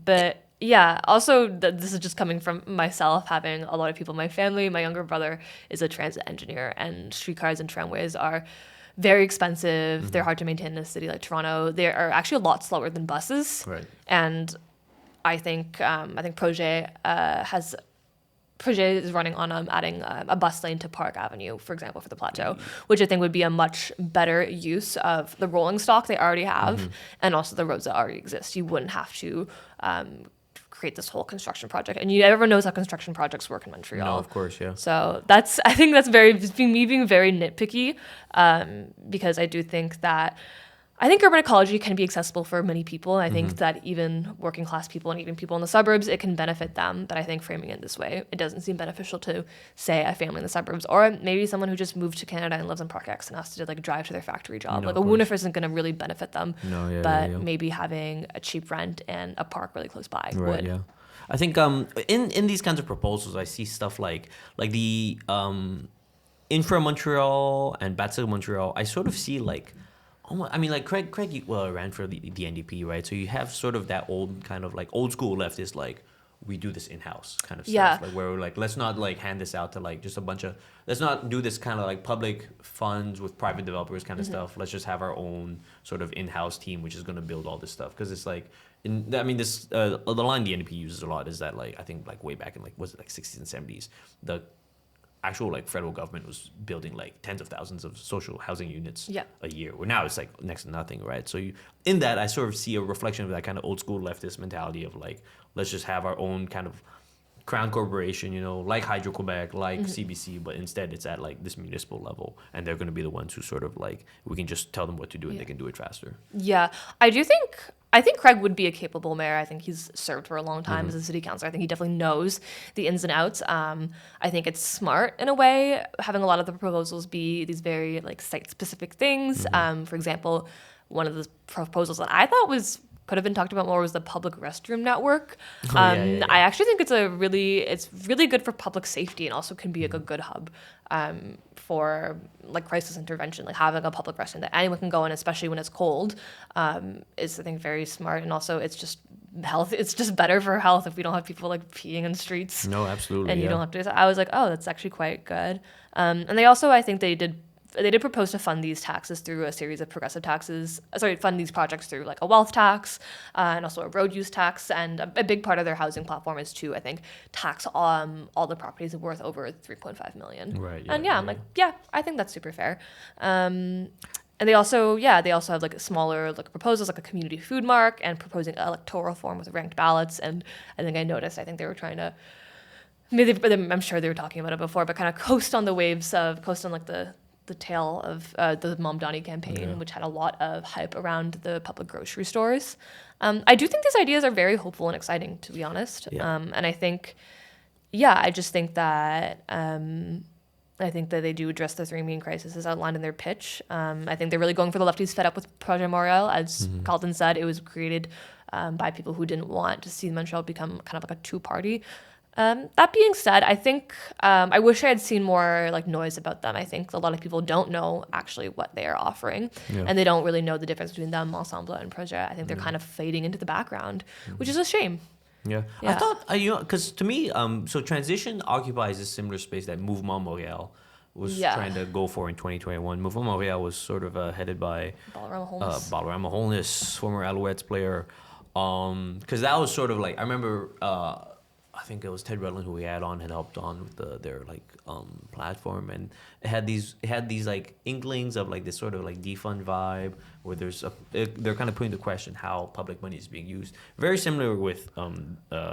But yeah, also this is just coming from myself, having a lot of people in my family. My younger brother is a transit engineer, and streetcars and tramways are very expensive. They're hard to maintain in a city like Toronto. They are actually a lot slower than buses. Right. And I think Projet is running on adding a bus lane to Park Avenue, for example, for the Plateau, which I think would be a much better use of the rolling stock they already have, and also the roads that already exist. You wouldn't have to create this whole construction project, and everyone knows how construction projects work in Montreal. No, of course, yeah. So I think that's me being very nitpicky, because I do think that urban ecology can be accessible for many people. I think that even working class people and even people in the suburbs, it can benefit them. But I think framing it this way, it doesn't seem beneficial to, say, a family in the suburbs, or maybe someone who just moved to Canada and lives in Park X and has to like drive to their factory job. Like a Woonerf isn't going to really benefit them. No, but maybe having a cheap rent and a park really close by would. Yeah. I think in these kinds of proposals, I see stuff like the Infra Montreal and Batsa Montreal. I sort of see like, I mean, like Craig ran for the NDP, right? So you have sort of that old kind of like old school leftist like, we do this in-house kind of stuff, like where we're like, let's not like hand this out to like just a bunch of, let's not do this kind of like public funds with private developers kind of stuff. Let's just have our own sort of in-house team which is going to build all this stuff, because it's like this the line the NDP uses a lot is that like I think like way back in like was it like 60s and 70s, the actual like federal government was building like tens of thousands of social housing units a year, where now it's like next to nothing, right? So in that I sort of see a reflection of that kind of old school leftist mentality of like, let's just have our own kind of crown corporation, like Hydro-Quebec, like CBC, but instead it's at like this municipal level, and they're going to be the ones who sort of like, we can just tell them what to do and they can do it faster. I think Craig would be a capable mayor. I think he's served for a long time as a city councilor. I think he definitely knows the ins and outs. I think it's smart in a way, having a lot of the proposals be these very like site-specific things. For example, one of the proposals that I thought could have been talked about more was the public restroom network. I actually think it's really good for public safety, and also can be a good hub for like crisis intervention. Like having a public restroom that anyone can go in, especially when it's cold, is I think very smart. And also it's just health. It's just better for health if we don't have people like peeing in streets. No, absolutely. And you don't have to. I was like, oh, that's actually quite good. And they also, I think they did propose to fund these taxes through a series of progressive taxes. Fund these projects through like a wealth tax and also a road use tax. And a big part of their housing platform is to, I think, tax all the properties worth over $3.5 million. Right. Yeah, and I'm like, I think that's super fair. And they also have like smaller like proposals like a community food mark, and proposing electoral reform with ranked ballots. And I think they were trying to, I'm sure they were talking about it before, but kind of coast on like the tail of the Mom Donnie campaign, which had a lot of hype around the public grocery stores. I do think these ideas are very hopeful and exciting, to be honest. And I think, I just think that they do address the three main crises as outlined in their pitch. I think they're really going for the lefties fed up with Projet Montréal. As Kalden said, it was created by people who didn't want to see Montreal become kind of like a two-party. That being said, I think I wish I had seen more like noise about them. I think a lot of people don't know actually what they are offering, and they don't really know the difference between them, Ensemble, and Projet. I think they're kind of fading into the background, which is a shame. Yeah. I thought because to me, so Transition occupies a similar space that Mouvement Montréal was trying to go for in 2021. Mouvement Montréal was sort of headed by Balarama Holness, former Alouettes player, because that was sort of like, I remember. I think it was Ted Redlin who we had helped on with their like platform, and it had these like inklings of like this sort of like defund vibe, where they're kind of putting the question how public money is being used. Very similar with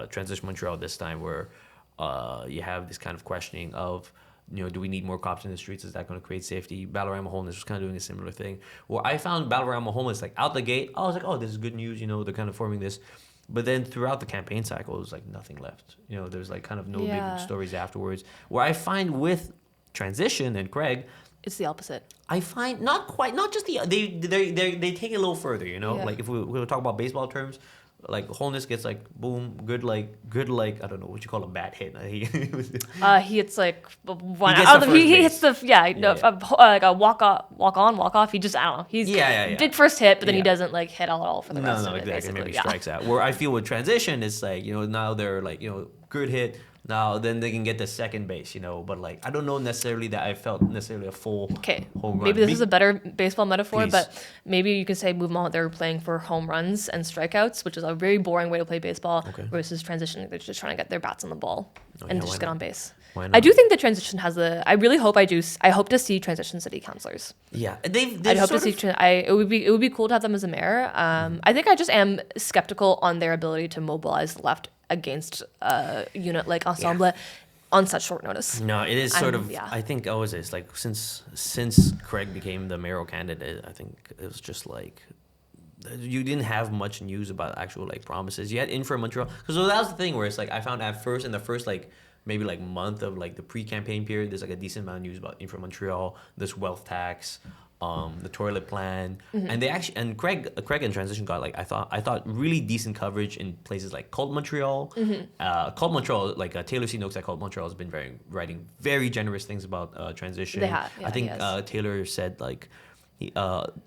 Transition Montreal this time, where you have this kind of questioning of, do we need more cops in the streets? Is that going to create safety? Balarama Holness was kind of doing a similar thing. Where I found Balarama Holness like out the gate, I was like, oh, this is good news. They're kind of forming this. But then throughout the campaign cycle, it was like nothing left. There's like kind of no big stories afterwards. Where I find with Transition and Craig, it's the opposite. I find not just they take it a little further. Like if we talk about baseball terms, like Holness gets like boom, good like I don't know what you call a bat hit. He hits like one. He hits the like a walk off. He just, I don't know. He's did first hit, but then he doesn't like hit all for the rest of it. Exactly. Maybe strikes out. Where I feel with Transition, it's like now they're like good hit. Now then they can get the second base, but like I don't know necessarily that I felt necessarily a full home run. Maybe this is a better baseball metaphor, but maybe you could say Movement, they're playing for home runs and strikeouts, which is a very boring way to play baseball. Versus Transition, they're just trying to get their bats on the ball and just get on base. I do think the Transition has I really hope I hope to see Transition city councilors. Yeah, I'd hope to see. It would be cool to have them as a mayor. I think I just am skeptical on their ability to mobilize the left against a unit like Ensemble on such short notice. No, it is sort of. I think it's like since Craig became the mayoral candidate, I think it was just like you didn't have much news about actual like promises. You had Infra Montreal, because that was the thing where it's like I found in the first like maybe like month of like the pre-campaign period, there's like a decent amount of news about Infra Montreal, this wealth tax. the toilet plan, and they actually and Craig in transition got like I thought really decent coverage in places like Kalden Montreal. Kalden Montreal, like Taylor C. Noakes at Kalden Montreal has been writing very generous things about transition. They have, yeah, I think Taylor said like.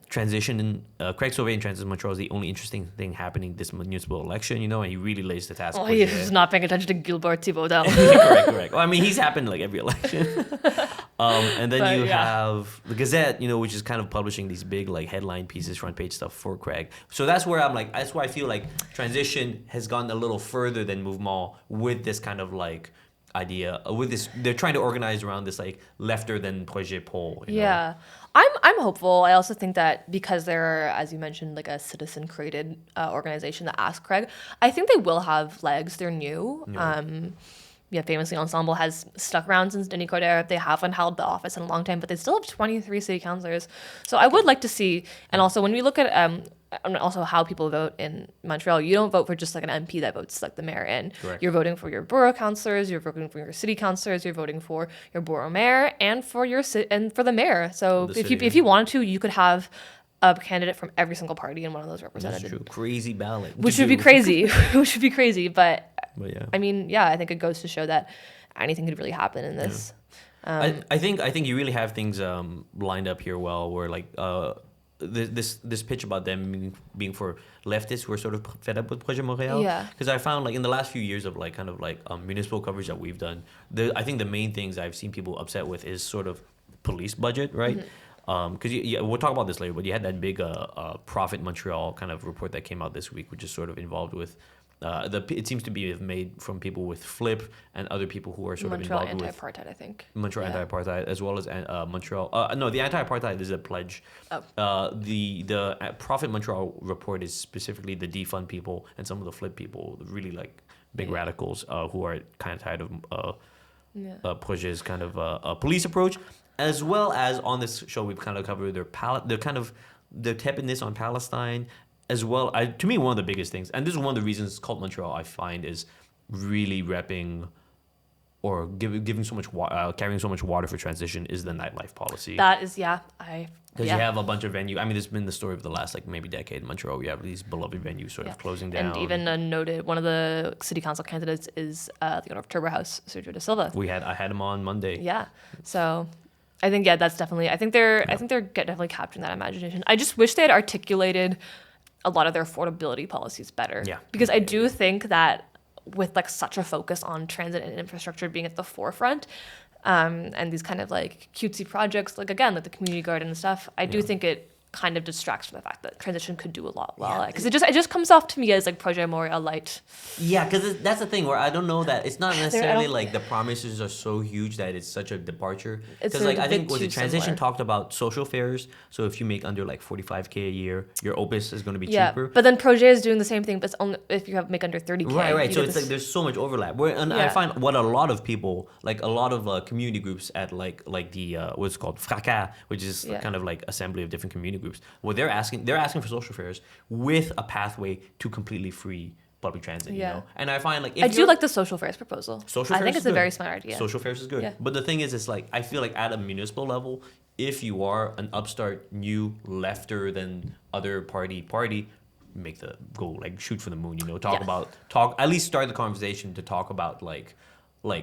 Transition Craig Sauvé in Transition Montreal is the only interesting thing happening this municipal election, and he really lays the task. Oh, he's not paying attention to Gilbert Thibaudot. Correct. Well, I mean, he's happened like every election. And then you have the Gazette, which is kind of publishing these big like headline pieces, front page stuff for Craig. So that's where that's why I feel like Transition has gone a little further than Mouvement with this kind of like idea with this. They're trying to organize around this like lefter than projet poll. Yeah. I'm hopeful. I also think that because they're, as you mentioned, like a citizen created organization that asked Craig, I think they will have legs. They're new. Famously Ensemble has stuck around since Denis Coderre. They haven't held the office in a long time, but they still have 23 city councillors. So I would like to see, and also when we look at and also how people vote in Montreal, you don't vote for just like an MP that votes like the mayor in. Correct. You're voting for your borough councillors, you're voting for your city councillors, you're voting for your borough mayor and for the mayor. So if you wanted to, you could have a candidate from every single party in one of those representatives. That's true. Crazy ballot. Which would be crazy. Which would be crazy. But yeah. I mean, yeah, I think it goes to show that anything could really happen in this. Yeah. I think you really have things lined up here well, where like this pitch about them being for leftists who are sort of fed up with Projet Montréal. Yeah. Because I found like in the last few years of like kind of like municipal coverage that we've done, I think the main things I've seen people upset with is sort of police budget, right? Because we'll talk about this later, but you had that big Profit Montreal kind of report that came out this week, which is sort of involved with it seems to be made from people with Flip and other people who are sort Montreal of involved with anti-apartheid, I think. Montreal anti-apartheid, as well as Montreal. No, the anti-apartheid is a pledge. The Profit Montreal report is specifically the defund people and some of the Flip people, really like big radicals who are kind of tired of Projet's kind of police approach, as well as on this show we've kind of covered their tepidness on Palestine. As well, to me, one of the biggest things, and this is one of the reasons Cult Montreal I find is really repping or giving so much carrying so much water for transition is the nightlife policy. That is, because you have a bunch of venues. I mean, there's been the story of the last like maybe decade in Montreal. We have these beloved venues sort of closing down. And even noted one of the city council candidates is the owner of Turbo House, Sergio da Silva. I had him on Monday. Yeah, so I think that's definitely. I think they're definitely capturing that imagination. I just wish they had articulated a lot of their affordability policies better. Yeah. Because I do think that with like such a focus on transit and infrastructure being at the forefront, and these kind of like cutesy projects, like again, like the community garden and stuff, I do think it kind of distracts from the fact that transition could do a lot well. Because it just comes off to me as like Projet Montréal light. Yeah, because that's the thing where I don't know that it's not necessarily like the promises are so huge that it's such a departure. Because like I think with the transition talked about social fares. So if you make under like $45K a year, your opus is going to be cheaper. But then Projet is doing the same thing, but it's only if you make under 30K. Right. So it's like there's so much overlap. I find what a lot of people, like a lot of community groups at like the what's called Fracas, which is kind of like assembly of different community groups. Well, they're asking for social fares with a pathway to completely free public transit. And I find like I do like the social fares proposal. Social fares I think it's a very smart idea. Social fares is good. Yeah. But the thing is, it's like I feel like at a municipal level, if you are an upstart, new, lefter than other party, make the goal like shoot for the moon. Talk at least start the conversation to talk about like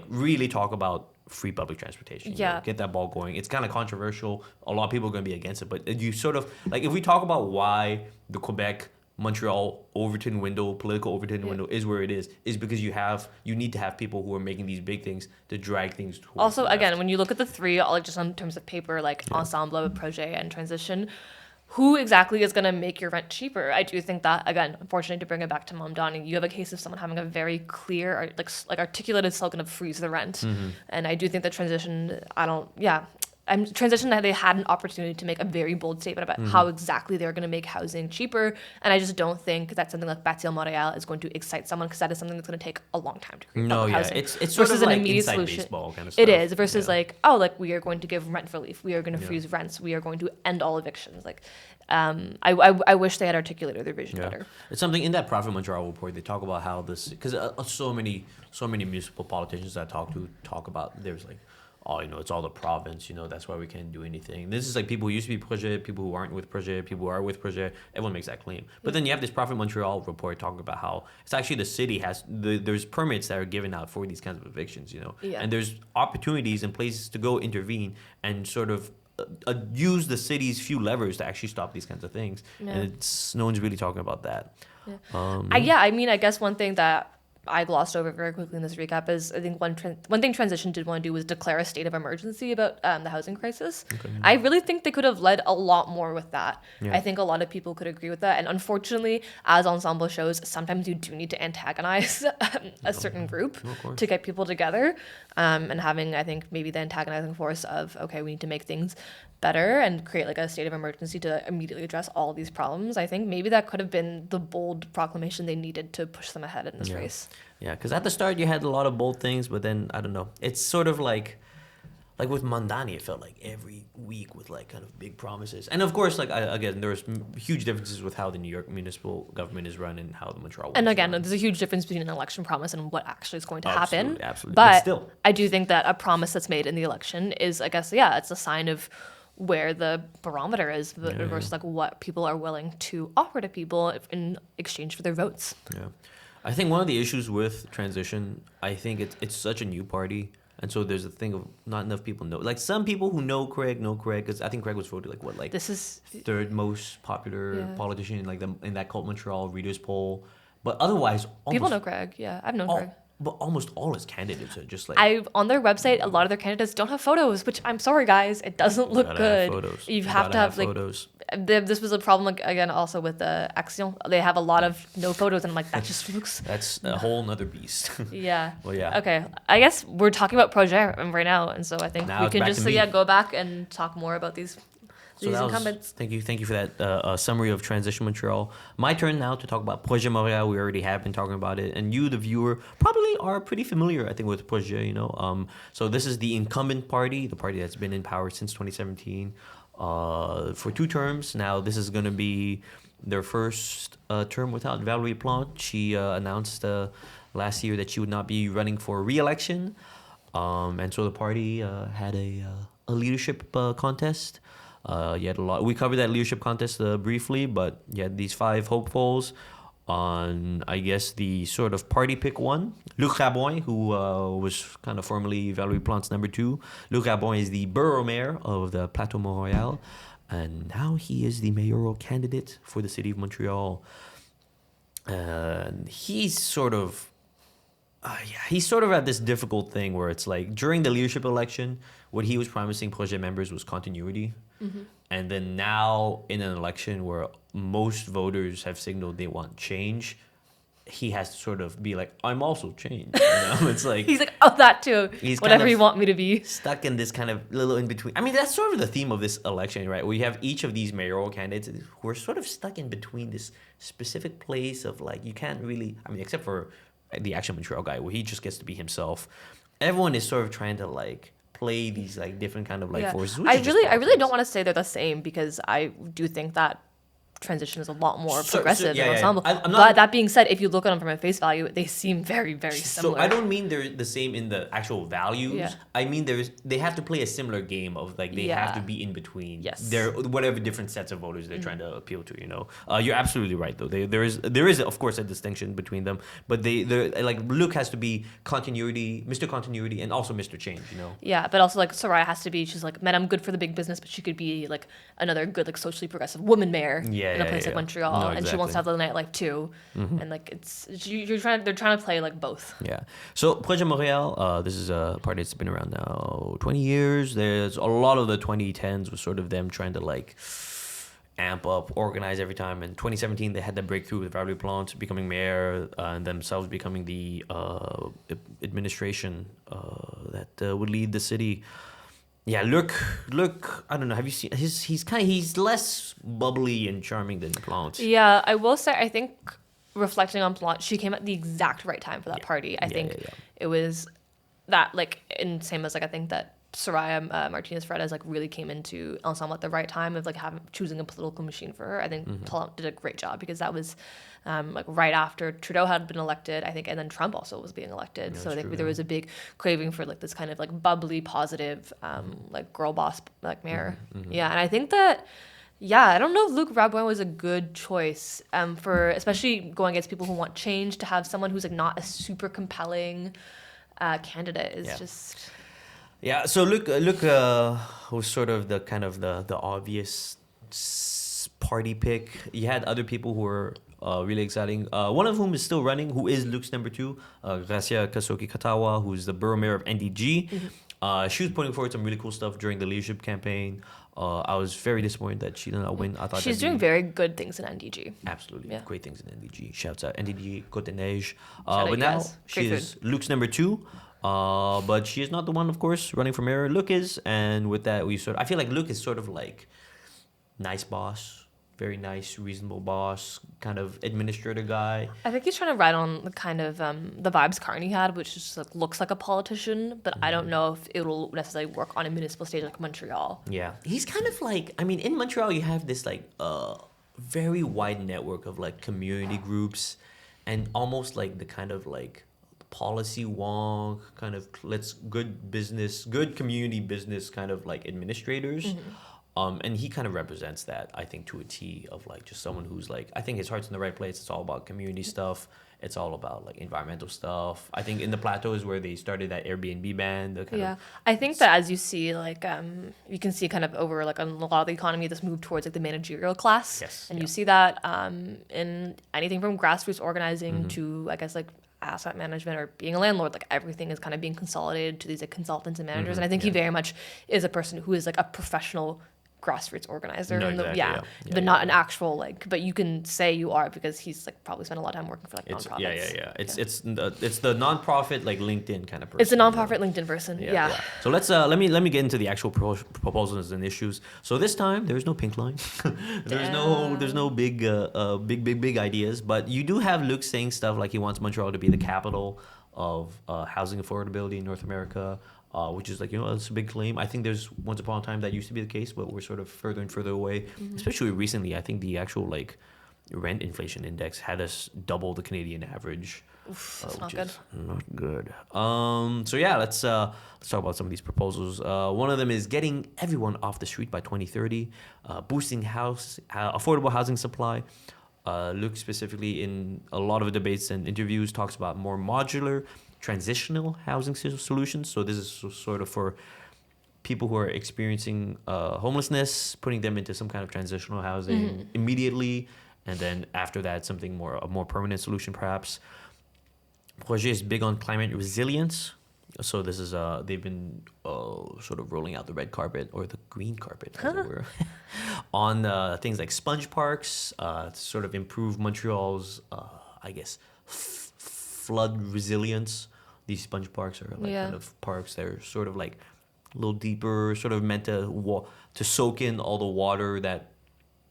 really talk about free public transportation. Get that ball going. It's kind of controversial. A lot of people are going to be against it, but you sort of like if we talk about why the Quebec Montreal Overton window, political Overton window is where it is because you need to have people who are making these big things to drag things towards. Also, again, when you look at the three, like just in terms of paper, like Ensemble, Projet, and Transition, who exactly is going to make your rent cheaper? I do think that, again, unfortunately, to bring it back to Mom Donning, you have a case of someone having a very clear, like articulated slogan of freeze the rent. And I do think that Transition, Transition, they had an opportunity to make a very bold statement about how exactly they're going to make housing cheaper. And I just don't think that something like Bâtir Montréal is going to excite someone because that is something that's going to take a long time to create housing. It's sort of like inside baseball kind of stuff. It is, versus we are going to give rent relief. We are going to freeze rents. We are going to end all evictions. I wish they had articulated their vision better. It's something in that Profit Montreal report, they talk about how this, because so many municipal politicians that I talk about, there's like, oh, it's all the province, that's why we can't do anything. This is like people who used to be Projet, people who aren't with Projet, people who are with Projet. Everyone makes that claim. But then you have this Profit Montreal report talking about how it's actually the city there's permits that are given out for these kinds of evictions, Yeah. and there's opportunities and places to go intervene and sort of use the city's few levers to actually stop these kinds of things. Yeah. And no one's really talking about that. Yeah. I mean, I guess one thing that I glossed over very quickly in this recap is I think one thing transition did want to do was declare a state of emergency about the housing crisis. Okay. I really think they could have led a lot more with that. Yeah. I think a lot of people could agree with that. And unfortunately, as Ensemble shows, sometimes you do need to antagonize a certain group to get people together. And having, I think, maybe the antagonizing force of, okay, we need to make things better and create like a state of emergency to immediately address all of these problems. I think maybe that could have been the bold proclamation they needed to push them ahead in this race. Yeah, because at the start you had a lot of bold things, but then I don't know. It's sort of like with Mandani, it felt like every week with like kind of big promises. And of course, like again, there's huge differences with how the New York municipal government is run and how the Montreal one And is again, run. there's a huge difference between an election promise and what actually is going to happen. Absolutely. But still, I do think that a promise that's made in the election is, I guess, it's a sign of where the barometer is versus like what people are willing to offer to people in exchange for their votes. Yeah. I think one of the issues with transition, I think it's such a new party. And so there's a thing of not enough people know. Like some people who know Craig, because I think Craig was voted This is third most popular politician in that Cult Montreal readers poll. But otherwise, people know Craig. Yeah, I've known Craig. But almost all his candidates are just like... on their website, a lot of their candidates don't have photos, which I'm sorry, guys, it doesn't look good. You have to have like photos. This was a problem like, again also with the Action. They have a lot of no photos, and I'm like, that just looks... That's a whole nother beast. Yeah. Well, yeah. Okay. I guess we're talking about Projet right now, and so I think now we can just go back and talk more about these incumbents. Thank you for that summary of Transition Montreal. My turn now to talk about Projet Montréal. We already have been talking about it, and you, the viewer, probably are pretty familiar, I think, with Projet. So this is the incumbent party, the party that's been in power since 2017 for 2 terms. Now this is going to be their first term without Valérie Plante. She announced last year that she would not be running for re-election, and so the party had a leadership contest. You had a lot. We covered that leadership contest briefly, but you had these 5 hopefuls on, I guess, the sort of party pick one. Luc Rabouin, who was kind of formerly Valérie Plante's number 2. Luc Rabouin is the borough mayor of the Plateau Montréal, and now he is the mayoral candidate for the city of Montreal. He's sort of at this difficult thing where it's like during the leadership election, what he was promising Projet members was continuity. Mm-hmm. And then now in an election where most voters have signaled they want change, he has to sort of be like, I'm also change. It's like he's like, oh, that too. He's whatever you want me to be. Stuck in this kind of little in between. I mean, that's sort of the theme of this election, right? We have each of these mayoral candidates who are sort of stuck in between this specific place of like, you can't really, I mean, except for the Action Montreal guy, where he just gets to be himself. Everyone is sort of trying to like play these like different kind of like forces. I really don't want to say they're the same, because I do think that transition is a lot more progressive than Ensemble. But that being said, if you look at them from a face value, they seem very, very similar. So I don't mean they're the same in the actual values. Yeah. I mean they have to play a similar game of like they have to be in between. Yes. They're whatever different sets of voters they're trying to appeal to. You're absolutely right though. There is of course a distinction between them, but they're like Luke has to be continuity, Mr. Continuity, and also Mr. Change. Yeah, but also like Soraya has to be. She's like, man, I'm good for the big business, but she could be like another good like socially progressive woman mayor. Yeah. In a place like Montreal, no, exactly. And she wants to have the nightlife too, and like they're trying to play like both. Yeah. So Projet Montréal, this is a party that's been around now 20 years. There's a lot of the 2010s was sort of them trying to like amp up, organize every time. In 2017, they had that breakthrough with Valérie Plante becoming mayor and themselves becoming the administration that would lead the city. Yeah, Luc, I don't know. Have you seen he's less bubbly and charming than Plante. Yeah, I will say I think reflecting on Plante, she came at the exact right time for that party. I think it was that like, and same as like I think that Soraya Martinez Freitas like really came into Ensemble at the right time of like choosing a political machine for her. I think Talent did a great job because that was like right after Trudeau had been elected, I think, and then Trump also was being elected. Yeah, so I think true, there was a big craving for like this kind of like bubbly, positive, like girl boss like mayor. Yeah, and I think that. Yeah, I don't know if Luc Rabouin was a good choice for especially going against people who want change. To have someone who's like not a super compelling candidate is just. Yeah, so Luc was sort of the kind of the obvious party pick. You had other people who were really exciting. One of whom is still running, who is Luc's number 2, Gracia Kasoki-Katawa, who's the borough mayor of NDG. She was putting forward some really cool stuff during the leadership campaign. I was very disappointed that she did not win. I thought she's doing very good things in NDG. Absolutely, great things in NDG. Shouts out NDG, Côte Neige. But now she is Luc's number 2. But she is not the one, of course, running for mayor. Luc is, and with that, I feel like Luc is sort of like nice boss, very nice, reasonable boss, kind of administrator guy. I think he's trying to ride on the kind of the vibes Carney had, which just like looks like a politician, but I don't know if it will necessarily work on a municipal stage like Montreal. Yeah, he's kind of like, I mean, in Montreal you have this like very wide network of like community groups, and almost like the kind of like policy wonk kind of good community business kind of like administrators. And he kind of represents that, I think, to a T, of like just someone who's like, I think his heart's in the right place. It's all about community stuff. It's all about like environmental stuff. I think in the plateau is where they started that Airbnb ban. I think that as you see, like you can see kind of over like on a lot of the economy, this move towards like the managerial class. Yes. And you see that in anything from grassroots organizing to, I guess, like asset management or being a landlord. Like everything is kind of being consolidated to these like consultants and managers. And I think he very much is a person who is like a professional grassroots organizer. No, exactly, but not an actual like, but you can say you are because he's like probably spent a lot of time working for like nonprofits. It's the nonprofit like LinkedIn kind of person. It's a nonprofit LinkedIn person. Yeah. So let me get into the actual proposals and issues. So this time there's no pink line. there's no big ideas, but you do have Luc saying stuff like he wants Montreal to be the capital of housing affordability in North America. Which is like, it's a big claim. I think there's once upon a time that used to be the case, but we're sort of further and further away. Especially recently, I think the actual like rent inflation index had us double the Canadian average. That's not good. Not good. So yeah, let's talk about some of these proposals. One of them is getting everyone off the street by 2030, boosting affordable housing supply. Luc specifically in a lot of the debates and interviews talks about more modular transitional housing solutions. So this is sort of for people who are experiencing homelessness, putting them into some kind of transitional housing immediately, and then after that, a more permanent solution perhaps. Projet is big on climate resilience. So this is they've been sort of rolling out the red carpet or the green carpet, as it were, on things like sponge parks to sort of improve Montreal's, I guess, flood resilience. These sponge parks are like kind of parks that are sort of like a little deeper, sort of meant to soak in all the water that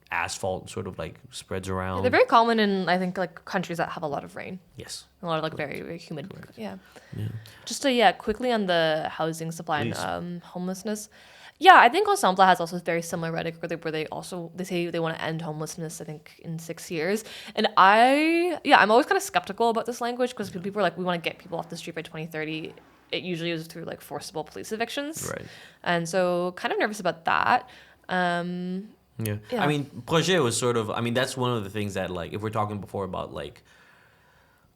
asphalt sort of like spreads around. They're very common in, I think, like countries that have a lot of rain. Yes. A lot of like very, very humid. Yeah. Just to quickly on the housing supply and homelessness. Yeah, I think Ensemble has also very similar rhetoric where they say they want to end homelessness, I think, in 6 years. And I'm always kind of skeptical about this language because people are like, we want to get people off the street by 2030. It usually is through like forcible police evictions. Right. And so kind of nervous about that. I mean, Projet was sort of, that's one of the things that, like, if we're talking before about, like,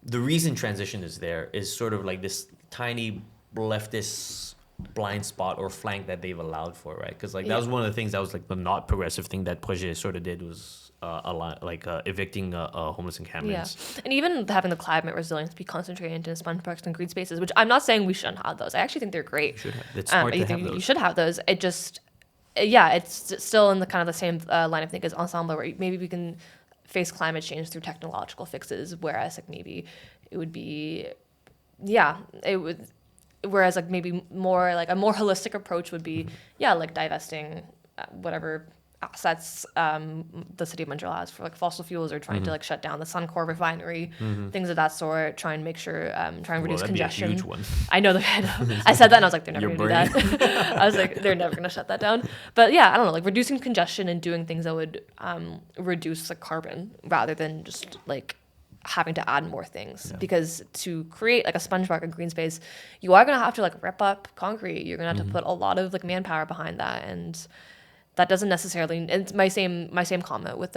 the reason transition is there is sort of like this tiny leftist blind spot or flank that they've allowed for, right? Because, like, that was one of the things that was, like, the not progressive thing that Projet sort of did was evicting homeless encampments. Yeah. And even having the climate resilience be concentrated into sponge parks and green spaces, which I'm not saying we shouldn't have those. I actually think they're great. You should have. It's smart to have those. You should have those. It just... it's still in the kind of the same line of think as Ensemble, where maybe we can face climate change through technological fixes, whereas like maybe it would be, whereas like maybe more like a more holistic approach would be, like divesting whatever assets the city of Montreal has for like fossil fuels, or trying to like shut down the Suncor refinery, things of that sort. Try and make sure, try and reduce congestion. Be a huge one. I know I said that and I was like, they're never going to do that. I was like, they're never going to shut that down. But yeah, I don't know, like reducing congestion and doing things that would reduce like carbon rather than just like having to add more things. Because to create like a sponge park and green space, you are going to have to like rip up concrete. You're going to have to put a lot of like manpower behind that, and that doesn't necessarily. It's my same comment with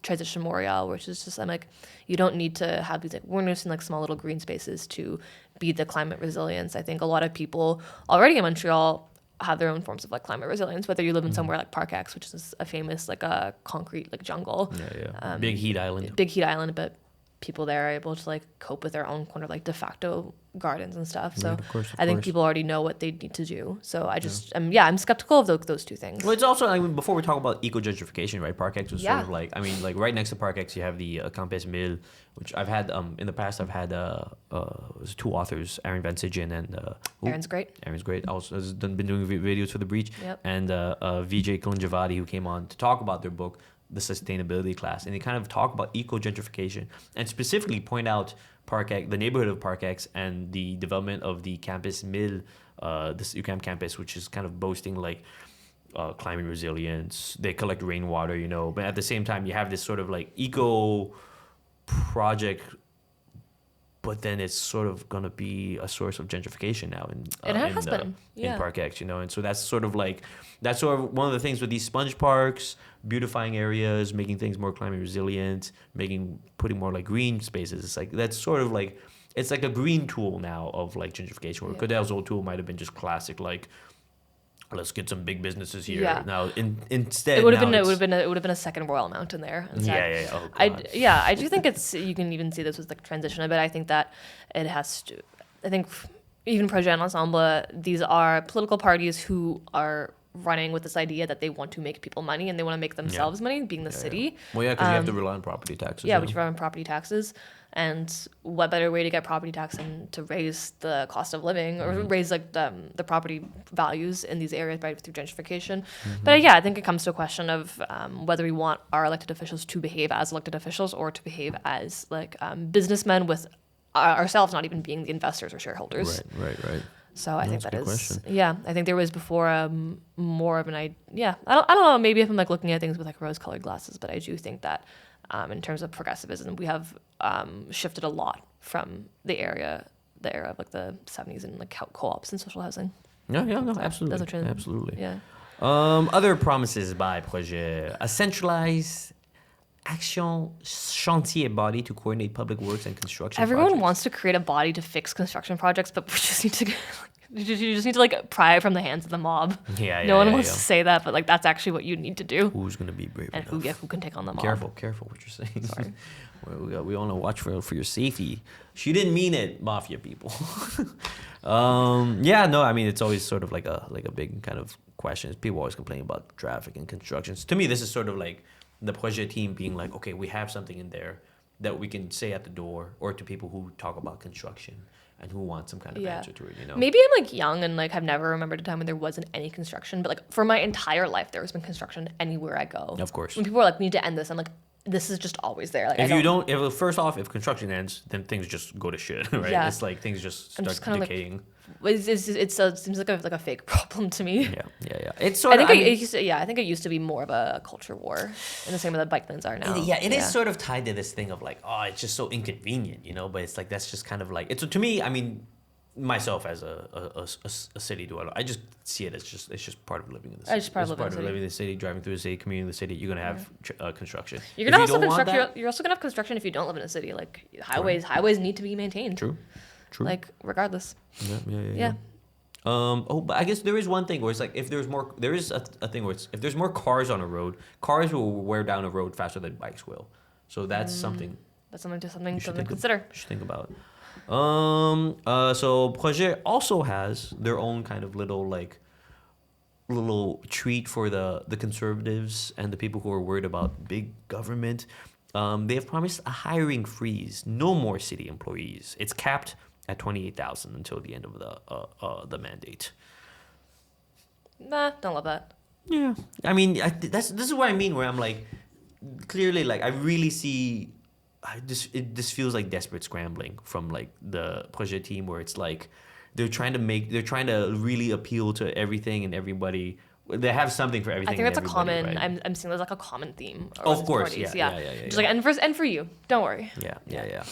Transition Montréal, which is just I'm like, you don't need to have these like warners and like small little green spaces to be the climate resilience. I think a lot of people already in Montreal have their own forms of like climate resilience, whether you live in somewhere like Park X, which is a famous like a concrete like jungle, Big heat island, but people there are able to like cope with their own kind of like de facto gardens and stuff. So I think people already know what they need to do. So I just I'm skeptical of those two things. Well, it's also, I mean, before we talk about eco gentrification, right? Park X was sort of like, I mean, like right next to Park X, you have the Campus Mill, which I've had in the past. I've had two authors, Aaron Van Sigen and Aaron's great. Aaron's great. Also has been doing videos for The Breach, and Vijay Kalinjavadi, who came on to talk about their book, The Sustainability Class, and they kind of talk about eco gentrification and specifically point out Park X, the neighborhood of Park X, and the development of the Campus Mill, this UQAM campus, which is kind of boasting like climate resilience. They collect rainwater, you know, but at the same time you have this sort of like eco project, but then it's sort of gonna be a source of gentrification now in Park X, you know, and so that's sort of one of the things with these sponge parks, beautifying areas, making things more climate resilient, putting more like green spaces. It's like that's sort of like it's like a green tool now of like gentrification. Where Goodell's old tool might have been just classic like, let's get some big businesses here. Yeah. Now, instead, it would have been a second Royal Mountain there. Instead. Oh, I do think you can even see this with like transition. But I think that it has to. I think even Projet Ensemble, these are political parties who are running with this idea that they want to make people money and they want to make themselves money, being the city. Well, because you have to rely on property taxes. Yeah, which rely on property taxes. And what better way to get property tax and to raise the cost of living or raise like the property values in these areas through gentrification. But I think it comes to a question of whether we want our elected officials to behave as elected officials or to behave as like businessmen, with ourselves not even being the investors or shareholders. Right. So I think that is question. I think there was before more of an idea. I don't know, maybe if I'm like looking at things with like rose-colored glasses, but I do think that in terms of progressivism, we have shifted a lot from the era of like the 70s and like co-ops and social housing. Absolutely. Absolutely. Yeah. Other promises by Projet: a centralized action chantier body to coordinate public works and construction. Everyone wants to create a body to fix construction projects, but we just need to. You just need to like pry it from the hands of the mob. No one wants to say that, but like that's actually what you need to do. Who's gonna be brave and enough? who can take on the mob? Careful what you're saying. Sorry. we all know, watch for your safety. She didn't mean it, mafia people. I mean it's always sort of like a big kind of question. People always complain about traffic and constructions. To me, this is sort of like the Projet team being like, okay, we have something in there that we can say at the door or to people who talk about construction and who want some kind of answer to it, you know? Maybe I'm like young and like have never remembered a time when there wasn't any construction, but like for my entire life, there has been construction anywhere I go. Of course. When people are like, we need to end this, I'm like, this is just always there. Like, if construction ends, then things just go to shit, right? Yeah. It's like things just start decaying. It seems like a fake problem to me. Yeah. It's sort of. I think it used to be more of a culture war, in the same way that bike lanes are now. It is sort of tied to this thing of like, oh, it's just so inconvenient, you know. But it's like that's just kind of like it's to me. I mean, myself as a city dweller, I just see it as it's just part of living in the city. It's part of living in the city, driving through the city, commuting in the city. You're gonna have construction. You're gonna You're also gonna have construction if you don't live in a city. Like highways need to be maintained. True. Like regardless. Yeah. But I guess there is one thing where it's like if there's more, there is a thing where it's if there's more cars on a road, cars will wear down a road faster than bikes will. So that's something. That's something to consider. You should think about. So Projet also has their own kind of little treat for the conservatives and the people who are worried about big government. They have promised a hiring freeze. No more city employees. It's capped at 28,000 until the end of the mandate. Nah, don't love that. Yeah, I mean, this is what I mean. Where I'm like, clearly, like I really see. This feels like desperate scrambling from like the projet team, where it's like they're trying to really appeal to everything and everybody. They have something for everything. I think and that's a everybody, common. right? I'm seeing there's like a common theme. Of These course, parties. yeah. Just like and for you, don't worry. Yeah.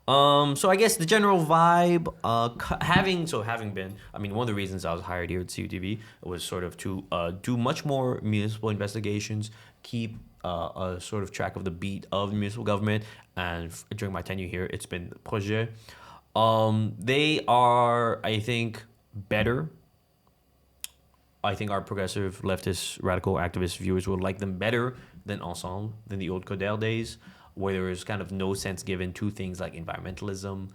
So I guess the general vibe, having been, I mean, one of the reasons I was hired here at CUTV was sort of to do much more municipal investigations, keep a sort of track of the beat of municipal government, and during my tenure here, it's been projet. They are, I think, better. I think our progressive, leftist, radical, activist viewers will like them better than Ensemble, than the old Coder days, where there was kind of no sense given to things like environmentalism.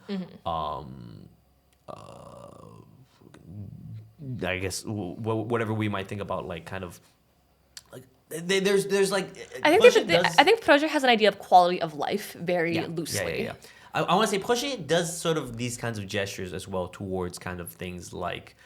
I guess whatever we might think about, like kind of like there's like I think project has an idea of quality of life very loosely. Yeah. I want to say Projet does sort of these kinds of gestures as well towards kind of things like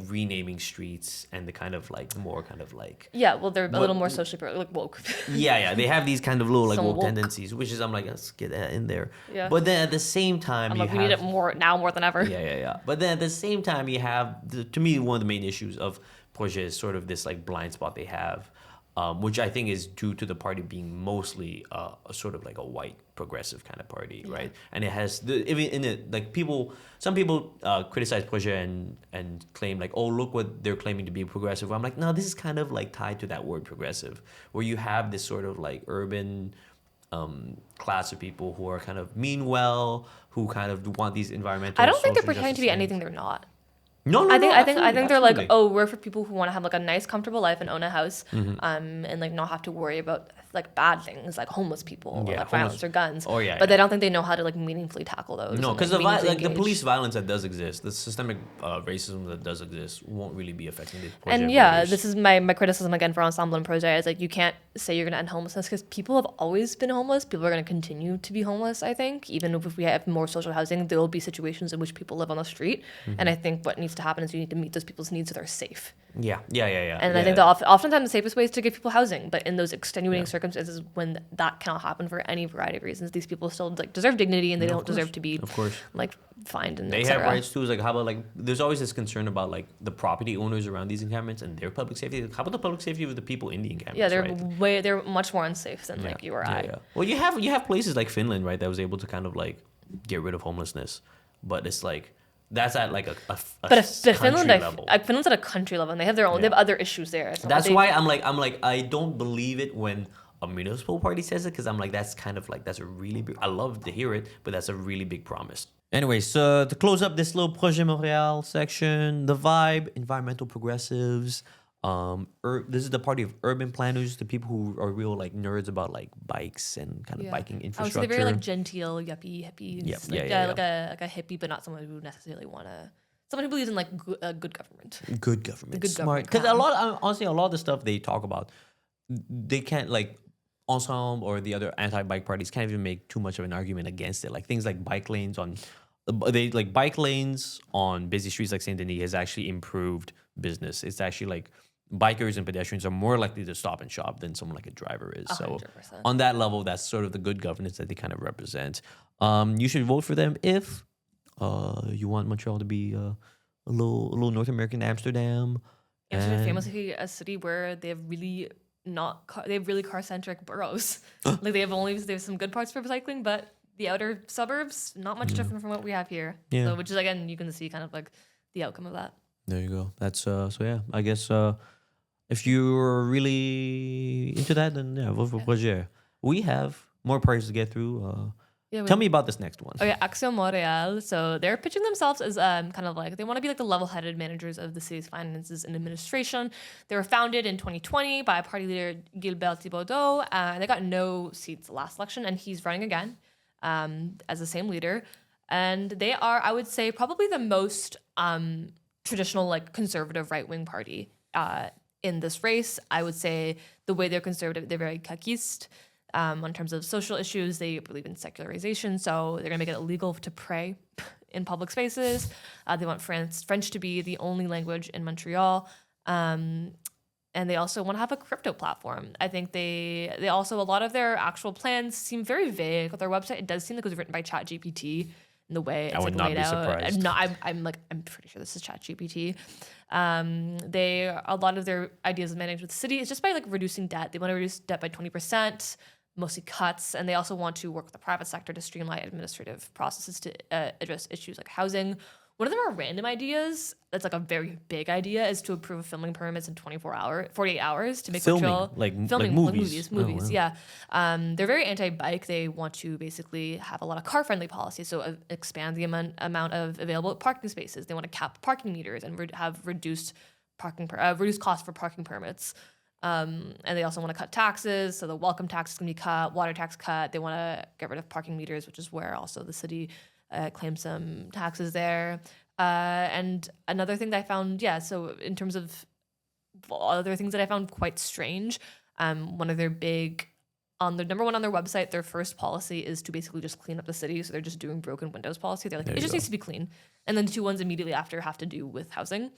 renaming streets and the kind of like more kind of like well, they're a little more socially like woke. They have these kind of little like woke woke tendencies, which is I'm like, let's get that in there. Yeah. But then at the same time, I'm like, we need it more than ever. Yeah. But then at the same time, you have to me one of the main issues of Projet is sort of this like blind spot they have. Which I think is due to the party being mostly a sort of like a white progressive kind of party, right? And it has even in it like some people criticize Projet and claim like, oh, look what they're claiming to be progressive. I'm like, no, this is kind of like tied to that word progressive, where you have this sort of like urban class of people who are kind of mean well, who kind of want these environmental. I don't think they're pretending to be anything they're not. No, I think absolutely. they're like, oh, we're for people who want to have like a nice, comfortable life and own a house, and like not have to worry about like bad things like homeless people or like violence or guns. But they don't think they know how to like meaningfully tackle those. No, because the police violence that does exist, the systemic racism that does exist, won't really be affecting the project. And voters. This is my criticism again for Ensemble and Projet is like you can't say you're going to end homelessness because people have always been homeless. People are going to continue to be homeless. I think even if we have more social housing, there will be situations in which people live on the street, and I think what needs to happen is you need to meet those people's needs so they're safe. Yeah. And I think oftentimes the safest way is to give people housing, but in those extenuating circumstances when that cannot happen for any variety of reasons, these people still like deserve dignity and they don't deserve to be like fined and they have rights too. Like how about like there's always this concern about like the property owners around these encampments and their public safety. How about the public safety of the people in the encampments? Yeah, they're much more unsafe than like you or I. Yeah. Well, you have places like Finland, right, that was able to kind of like get rid of homelessness, but it's like. That's at like a Finland level. Finland's at a country level, and they have their own. They have other issues there. That's why I'm like I don't believe it when a municipal party says it, because I'm like that's kind of like that's a really big. I love to hear it, but that's a really big promise. Anyways, so to close up this little Projet Montréal section, the vibe, environmental progressives. This is the party of urban planners, the people who are real like nerds about like bikes and kind of biking infrastructure. I would say very like genteel, yuppie, hippies. Like a hippie, but not someone who necessarily someone who believes in like good government. Good government, smart. Because a lot of the stuff they talk about, they can't like Ensemble or the other anti-bike parties can't even make too much of an argument against it. Like things like bike lanes on busy streets like Saint Denis has actually improved business. It's actually like bikers and pedestrians are more likely to stop and shop than someone like a driver is. 100%. So on that level, that's sort of the good governance that they kind of represent. You should vote for them if you want Montreal to be a little North American Amsterdam. Amsterdam is famously a city where they have really car-centric boroughs. Like they have some good parts for cycling, but the outer suburbs not much different from what we have here. Yeah. So, which is again you can see kind of like the outcome of that. There you go. That's so yeah. I guess if you're really into that, then vote for Projet. We have more parties to get through. Tell me about this next one. Oh yeah, Action Montréal. So they're pitching themselves as kind of like they want to be like the level-headed managers of the city's finances and administration. They were founded in 2020 by party leader Gilbert Thibodeau. They got no seats last election, and he's running again as the same leader. And they are, I would say, probably the most traditional like conservative right-wing party in this race. I would say the way they're conservative, they're very caquiste. In terms of social issues, they believe in secularization, so they're going to make it illegal to pray in public spaces. They want French to be the only language in Montreal. and they also want to have a crypto platform. I think they also, a lot of their actual plans seem very vague. Their website, it does seem like it was written by ChatGPT in the way it's I would like not laid be out. surprised. I'm pretty sure this is ChatGPT. A lot of their ideas of managing the city is just by like reducing debt. They want to reduce debt by 20%, mostly cuts, and they also want to work with the private sector to streamline administrative processes to address issues like housing. One of them are random ideas. That's like a very big idea is to approve filming permits in 48 hours to make Filming, Montreal like movies. movies. Oh, wow. Yeah. They're very anti-bike. They want to basically have a lot of car-friendly policies. So expand the amount of available parking spaces. They want to cap parking meters and have reduced costs for parking permits. And they also want to cut taxes. So the welcome tax is going to be cut, water tax cut. They want to get rid of parking meters, which is where also the city claims some taxes there. And another thing that I found, so in terms of other things that I found quite strange, one of their number one on their website, their first policy is to basically just clean up the city. So they're just doing broken windows policy. They're like, it just needs to be clean. And then the 2 ones immediately after have to do with housing.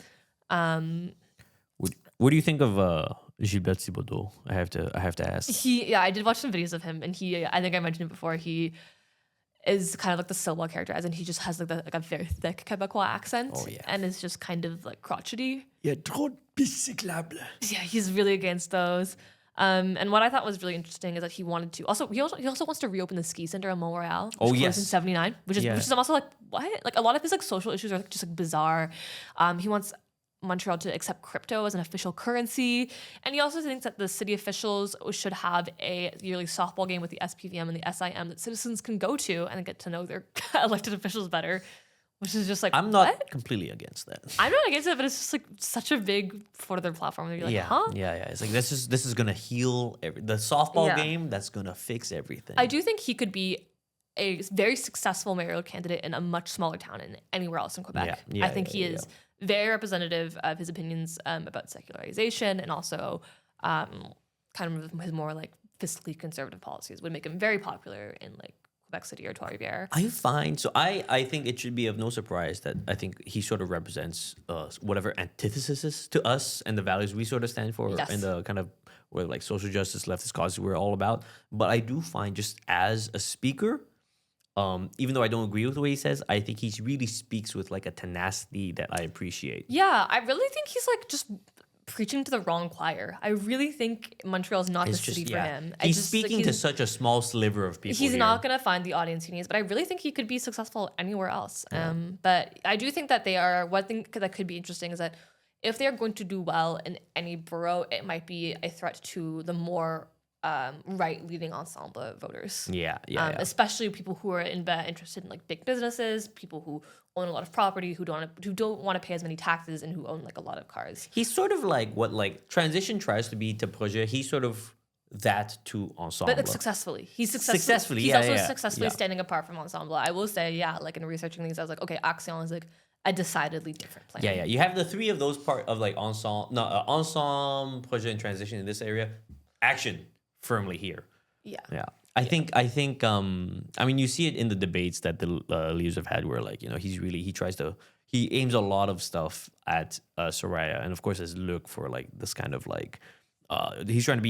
What do you think of Gilbert Thibodeau? I have to ask. I did watch some videos of him, and I think I mentioned it before, he is kind of like the Silva character, as in he just has like a very thick Quebecois accent. Oh, yeah. And is just kind of like crotchety. Il y a trop de pistes cyclables. Yeah, he's really against those. And what I thought was really interesting is that he also wants to reopen the ski center in Montréal, which closed in '79, which is also like, what? Like a lot of his like social issues are like, just like bizarre. He wants Montreal to accept crypto as an official currency. And he also thinks that the city officials should have a yearly softball game with the SPVM and the SIM that citizens can go to and get to know their elected officials better, which is just like, I'm not completely against that. I'm not against it, but it's just like such a big part of their platform. And you're like, huh? Yeah. It's like, this is going to heal the softball game. That's going to fix everything. I do think he could be a very successful mayoral candidate in a much smaller town than anywhere else in Quebec. I think he is very representative of his opinions about secularization, and also kind of his more like fiscally conservative policies would make him very popular in like Quebec City or Trois-Rivières. I think it should be of no surprise that I think he sort of represents whatever antithesis is to us and the values we sort of stand for, and the kind of where like social justice, leftist causes we're all about. But I do find, just as a speaker, even though I don't agree with the way he says, I think he really speaks with like a tenacity that I appreciate. Yeah, I really think he's like just preaching to the wrong choir. I really think Montreal is not the city for him. He's speaking to such a small sliver of people. He's not going to find the audience he needs, but I really think he could be successful anywhere else. But I do think that one thing that could be interesting is that if they are going to do well in any borough, it might be a threat to the more right-leaning ensemble voters. Especially people who are interested in like big businesses, people who own a lot of property, who don't want to pay as many taxes, and who own like a lot of cars. He's sort of like what like transition tries to be to Projet. He's sort of that to Ensemble. But like successfully. He's also successfully standing apart from Ensemble. I will say, like in researching these, I was like, okay, Action is like a decidedly different plan. Yeah. You have the three of those part of like Ensemble, Projet, and Transition in this area. Action firmly here. Yeah. I think I mean, you see it in the debates that the leaders have had, where like, you know, he aims a lot of stuff at Soraya, and of course as Luc for like this kind of like he's trying to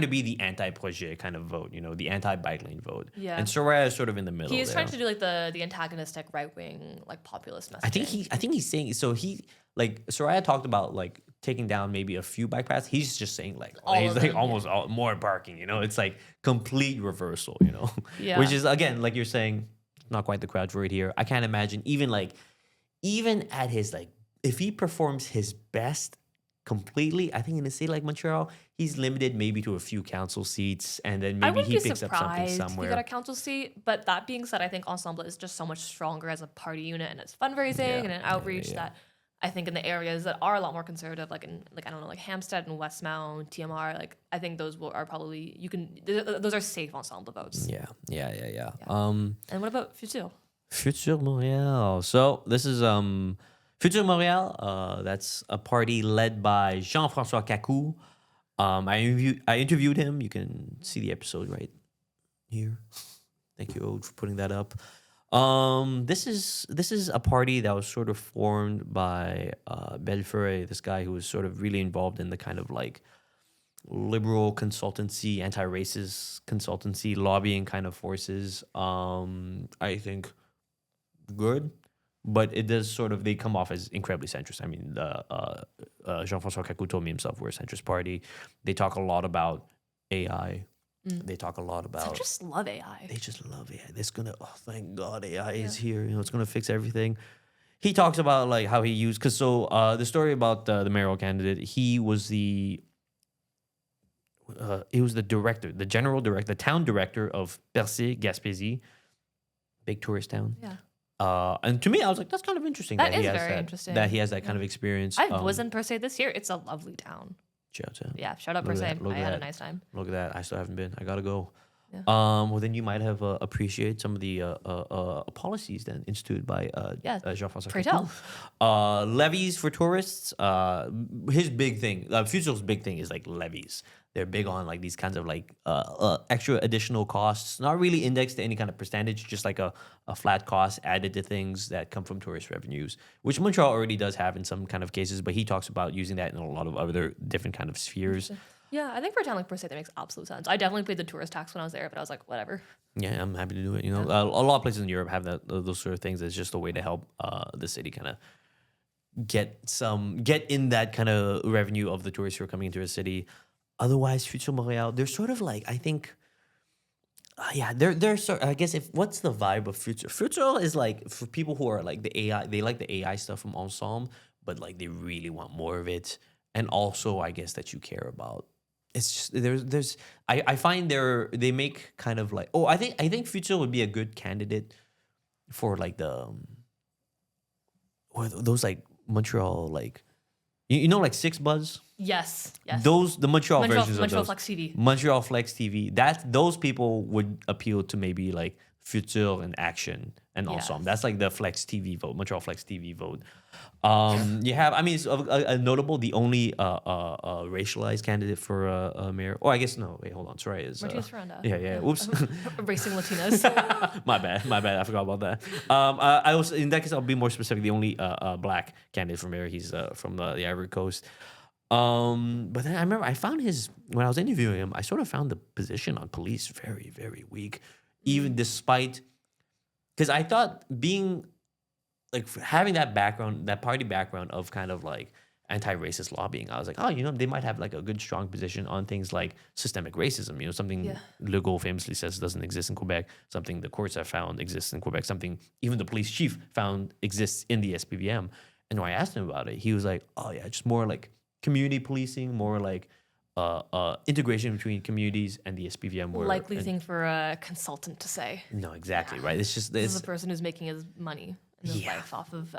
be the anti-projet kind of vote, you know, the anti-bike lane vote. Yeah. And Soraya is sort of in the middle. He is trying to do like the antagonistic right-wing like populist messaging. I think he's saying, so he like Soraya talked about like taking down maybe a few bike paths. He's just saying like all more parking, you know. It's like complete reversal, you know. Yeah. Which is, again, like you're saying, not quite the crowd for it here. I can't imagine even at his like, if he performs his best completely, I think in a city like Montreal, he's limited maybe to a few council seats, and then maybe he picks up something somewhere. He got a council seat, but that being said, I think Ensemble is just so much stronger as a party unit and its fundraising and an outreach that I think in the areas that are a lot more conservative, like in like, I don't know, like Hampstead and Westmount, TMR, like I think those are probably those are safe Ensemble votes. Yeah. And what about Futur Montréal? So this is Futur Montréal, that's a party led by Jean-François Cacou. I interviewed him. You can see the episode right here. Thank you, Ode, for putting that up. This is a party that was sort of formed by Belfure, this guy who was sort of really involved in the kind of like liberal consultancy, anti-racist consultancy, lobbying kind of forces. I think good, but it does sort of, they come off as incredibly centrist. I mean, Jean-François Kakou told me himself we're a centrist party. They talk a lot about AI. They talk a lot about. Just love AI. They just love AI. It's gonna. Oh, thank God AI is here. You know, it's gonna fix everything. He talks about like how he used, because the story about the mayoral candidate. He was the director, the general director, the town director of Percé, Gaspésie, big tourist town. Yeah. And to me, I was like, that's kind of interesting. That he is has very that, interesting. That he has that kind of experience. I was in Per Se this year. It's a lovely town. Shout out. Yeah, shout out Per Se. I had a nice time. Look at that. I still haven't been. I gotta go. Yeah. Well, then you might have appreciate some of the policies then instituted by Jean-François Pray Kakou. tell. Levies for tourists. His big thing, Future's big thing is like levies. They're big on like these kinds of like extra additional costs, not really indexed to any kind of percentage, just like a flat cost added to things that come from tourist revenues, which Montreal already does have in some kind of cases, but he talks about using that in a lot of other different kind of spheres. Yeah, I think for a town like Per Se, that makes absolute sense. I definitely paid the tourist tax when I was there, but I was like, whatever. Yeah, I'm happy to do it. You know, a lot of places in Europe have those sort of things. It's just a way to help the city kind of get in that kind of revenue of the tourists who are coming into a city. Otherwise, Future Montréal, they're sort of like, I think, they're sort. I guess what's the vibe of Future? Future is like for people who are like the AI. They like the AI stuff from Ensemble, but like they really want more of it, and also I guess that you care about. It's just there's I find they make kind of like, I think Future would be a good candidate for like the or those like Montreal like you know like Six Buzz. Yes. The Montreal versions of Montreal those. Flex TV. Montreal Flex TV. Those people would appeal to maybe like Future and Action and Ensemble. That's like the Flex TV vote, Montreal Flex TV vote. You have, I mean, it's a notable, the only racialized candidate for mayor. Oh, I guess no. Wait, hold on. Sorry, is Martinez Ferranda. Yeah. Oops. Racing Latinas. My bad. I forgot about that. I also, in that case, I'll be more specific. The only black candidate for mayor. He's from the Ivory Coast. But then I remember I found when I was interviewing him, I sort of found the position on police very, very weak, even despite, because I thought being like having that background, that party background of kind of like anti-racist lobbying, I was like, they might have like a good, strong position on things like systemic racism, something Legault famously says doesn't exist in Quebec, something the courts have found exists in Quebec, something even the police chief found exists in the SPVM. And when I asked him about it, he was like, just more like community policing, more like integration between communities and the SPVM. Likely thing for a consultant to say. No, exactly, right. It's just this is a person who's making his money in his life off of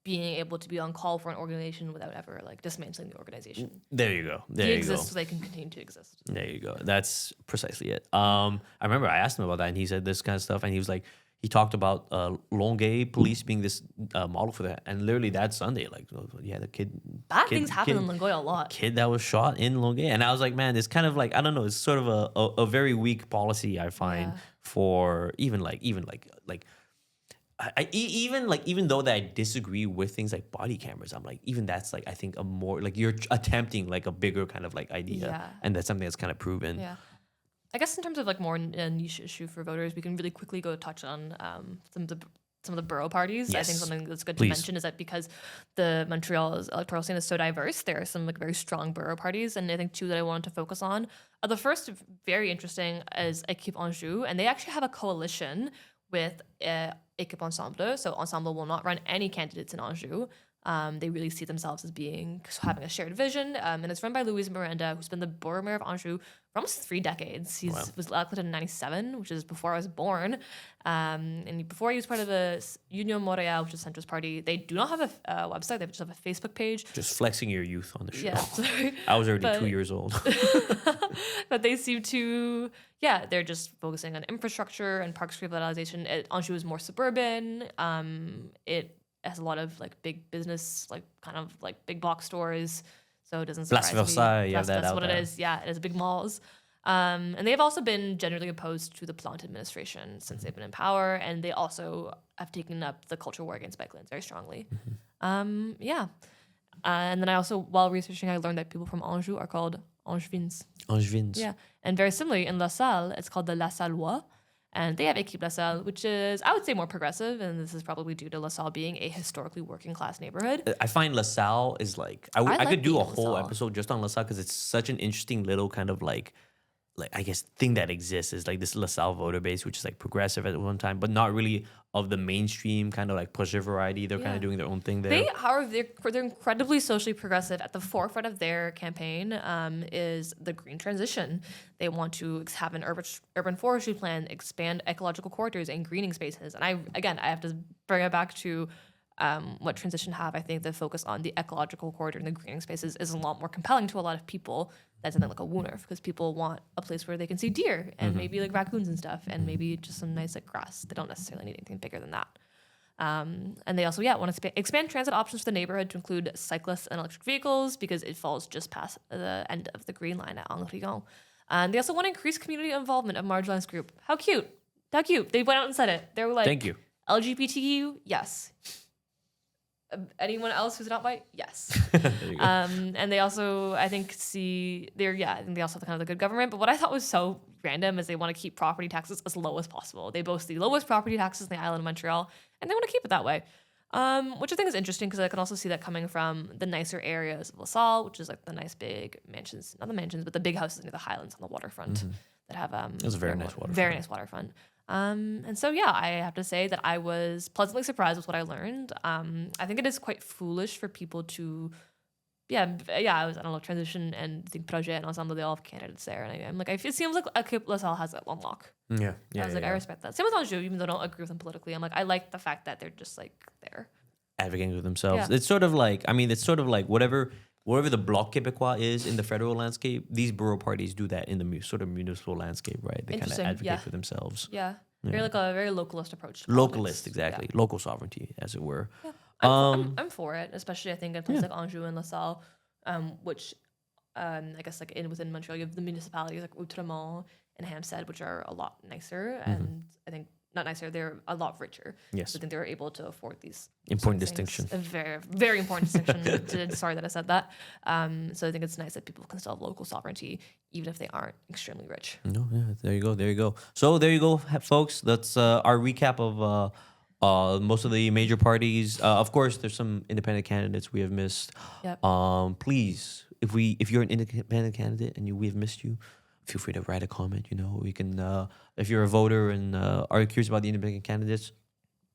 being able to be on call for an organization without ever like dismantling the organization. There you go. They exist so they can continue to exist. There you go. That's precisely it. I remember I asked him about that, and he said this kind of stuff, and he was like, he talked about Longueuil police being this model for that, and literally that Sunday, like, the kid. Bad things happen in Longueuil a lot. Kid that was shot in Longueuil, and I was like, man, it's kind of like, I don't know, it's sort of a very weak policy I find for even even though that I disagree with things like body cameras, I'm like, even that's like, I think a more like you're attempting like a bigger kind of like idea, and that's something that's kind of proven. Yeah. I guess in terms of like more a niche issue for voters, we can really quickly go touch on some of the borough parties. Yes. I think something that's good to mention is that because the Montreal's electoral scene is so diverse, there are some like very strong borough parties, and I think two that I wanted to focus on. The first, very interesting, is Équipe Anjou, and they actually have a coalition with Équipe Ensemble. So Ensemble will not run any candidates in Anjou. They really see themselves as having a shared vision, and it's run by Louise Miranda, who's been the borough mayor of Anjou for almost 3 decades. He was elected in 97, which is before I was born, and before he was part of the Union Montréal, which is centrist party. They do not have a website; they just have a Facebook page. Just flexing your youth on the show. Yeah, sorry. I was already 2 years old. But they seem to, they're just focusing on infrastructure and parks revitalization. Anjou is more suburban. It has a lot of like big business, like kind of like big block stores. So it doesn't surprise Place Versailles, me. you have that That's out what there. it is. Yeah, it has big malls. And they have also been generally opposed to the Plante administration since they've been in power, and they also have taken up the culture war against bike lanes very strongly. Yeah. And then I also, while researching, I learned that people from Anjou are called Angevins. Angevins. Yeah. And very similarly, in La Salle, it's called the La Sallois. And they have Équipe La Salle, which is, I would say, more progressive. And this is probably due to La Salle being a historically working class neighborhood. I find La Salle is like, I like could do a being in whole LaSalle. episode just on La Salle because it's such an interesting little kind of like I guess thing that exists is like this La Salle voter base, which is like progressive at one time, but not really of the mainstream kind of like projet variety. They're kind of doing their own thing there. They're incredibly socially progressive. At the forefront of their campaign is the green transition. They want to have an urban forestry plan, expand ecological corridors and greening spaces. And I have to bring it back to what transition have. I think the focus on the ecological corridor and the greening spaces is a lot more compelling to a lot of people than something like a Woonerf, because people want a place where they can see deer and maybe like raccoons and stuff, and maybe just some nice like grass. They don't necessarily need anything bigger than that. And they also want to expand transit options for the neighborhood to include cyclists and electric vehicles, because it falls just past the end of the green line at Angligon. And they also want to increase community involvement of marginalized group. How cute. They went out and said it. They were like, Thank you. LGBTQ, yes. Anyone else who's not white? Yes. And they also, I think, I think they also have kind of the good government. But what I thought was so random is they want to keep property taxes as low as possible. They boast the lowest property taxes in the island of Montreal, and they want to keep it that way. Which I think is interesting, because I can also see that coming from the nicer areas of La Salle, which is like the nice big mansions, not the mansions, but the big houses near the Highlands on the waterfront that have It's a very nice waterfront. Very nice waterfront. And so, I have to say that I was pleasantly surprised with what I learned. I think it is quite foolish for people to, I don't know, transition and think projet and ensemble, they all have candidates there. And I'm like, it seems like Équipe La Salle has that one lock. Yeah. I was like, I respect that. Same with Anjou, even though I don't agree with them politically. I'm like, I like the fact that they're just like there. Advocating for themselves. Yeah. It's sort of like, whatever the Bloc Québécois is in the federal landscape, these borough parties do that in the sort of municipal landscape, right? They kind of advocate for themselves. Yeah. Very like a very localist approach. To Localist, politics. exactly. Local sovereignty, as it were. Yeah. I'm for it, especially I think in places like Anjou and La Salle, which I guess like within Montreal, you have the municipalities like Outremont and Hampstead, which are a lot nicer, and I think not nicer, they're a lot richer. Yes. So I think they're able to afford these Important sort of distinction. things. A very, very important distinction. Sorry that I said that. So I think it's nice that people can still have local sovereignty, even if they aren't extremely rich. No, yeah, there you go. So there you go, folks. That's our recap of most of the major parties. Of course, there's some independent candidates we have missed. Yep. Please, if you're an independent candidate and we have missed you, feel free to write a comment. We can, if you're a voter and are curious about the independent candidates,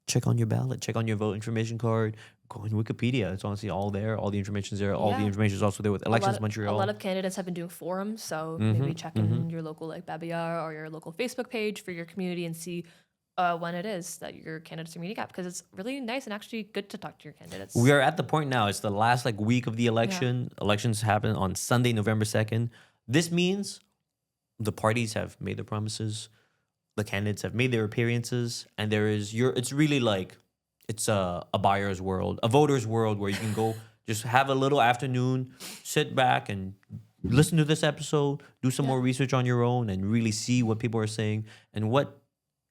check on your ballot, check on your vote information card, go on Wikipedia. It's honestly all there. All the information's there. All the information is also there with Elections Montreal. A lot of candidates have been doing forums, so maybe check in your local like Babillard or your local Facebook page for your community and see when it is that your candidates are meeting up, because it's really nice and actually good to talk to your candidates. We are at the point now. It's the last week of the election. Yeah. Elections happen on Sunday, November 2nd. This means the parties have made their promises, the candidates have made their appearances, and it's really like it's a buyer's world, a voter's world, where you can go just have a little afternoon, sit back and listen to this episode, do some more research on your own, and really see what people are saying and what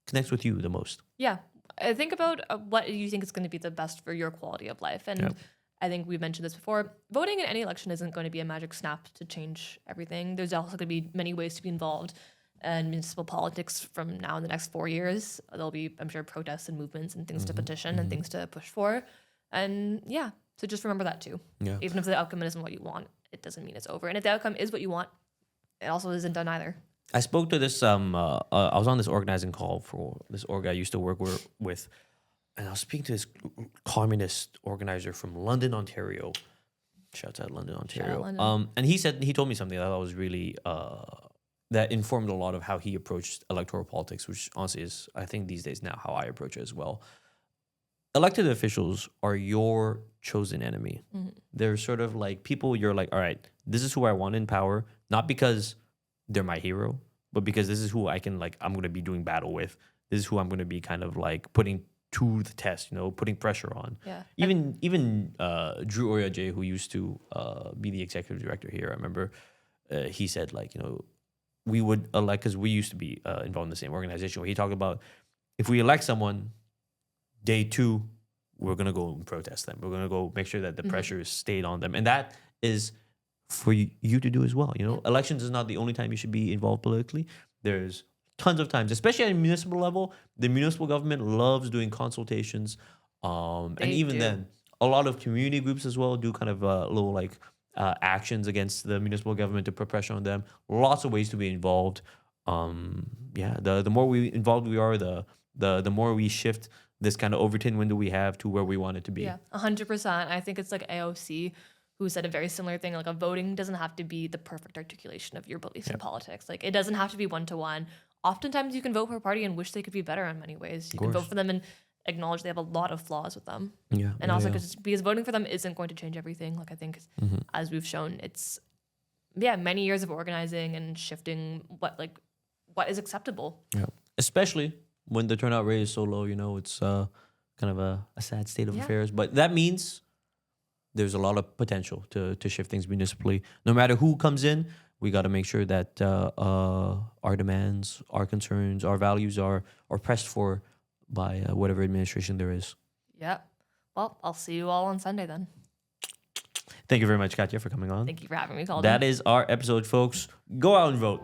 connects with you the most. Yeah. Think about what you think is going to be the best for your quality of life. And I think we've mentioned this before. Voting in any election isn't going to be a magic snap to change everything. There's also going to be many ways to be involved in municipal politics from now in the next 4 years. There'll be, I'm sure, protests and movements and things to petition and things to push for. And so just remember that too. Yeah. Even if the outcome isn't what you want, it doesn't mean it's over. And if the outcome is what you want, it also isn't done either. I spoke to this, I was on this organizing call for this org I used to work with. And I was speaking to this communist organizer from London, Ontario. Shouts out London, Ontario. London. And he told me something that I thought was really, that informed a lot of how he approached electoral politics, which honestly is, I think these days now, how I approach it as well. Elected officials are your chosen enemy. Mm-hmm. They're sort of like people you're like, all right, this is who I want in power, not because they're my hero, but because this is who I'm going to be doing battle with. This is who I'm going to be kind of like putting to the test, putting pressure on. Yeah. Even Drew Oryajay, who used to be the executive director here, I remember he said we would elect, because we used to be involved in the same organization, where he talked about if we elect someone, day 2, we're going to go and protest them. We're going to go make sure that the pressure is stayed on them. And that is for you to do as well. You know, elections is not the only time you should be involved politically. There's tons of times, especially at a municipal level. The municipal government loves doing consultations. And even then, a lot of community groups as well do kind of little like actions against the municipal government to put pressure on them. Lots of ways to be involved. The more involved we are, the more we shift this kind of Overton window we have to where we want it to be. Yeah, 100%. I think it's like AOC who said a very similar thing. Like, a voting doesn't have to be the perfect articulation of your beliefs in politics. Like, it doesn't have to be 1-to-1. Oftentimes you can vote for a party and wish they could be better in many ways. You can vote for them and acknowledge they have a lot of flaws with them. And also because voting for them isn't going to change everything. Like, I think as we've shown, it's many years of organizing and shifting what is acceptable. Yeah, especially when the turnout rate is so low. You know, it's kind of a sad state of affairs. But that means there's a lot of potential to shift things municipally. No matter who comes in, we got to make sure that our demands, our concerns, our values are pressed for by whatever administration there is. Yeah. Well, I'll see you all on Sunday then. Thank you very much, Katia, for coming on. Thank you for having me, Kalden. That is our episode, folks. Go out and vote.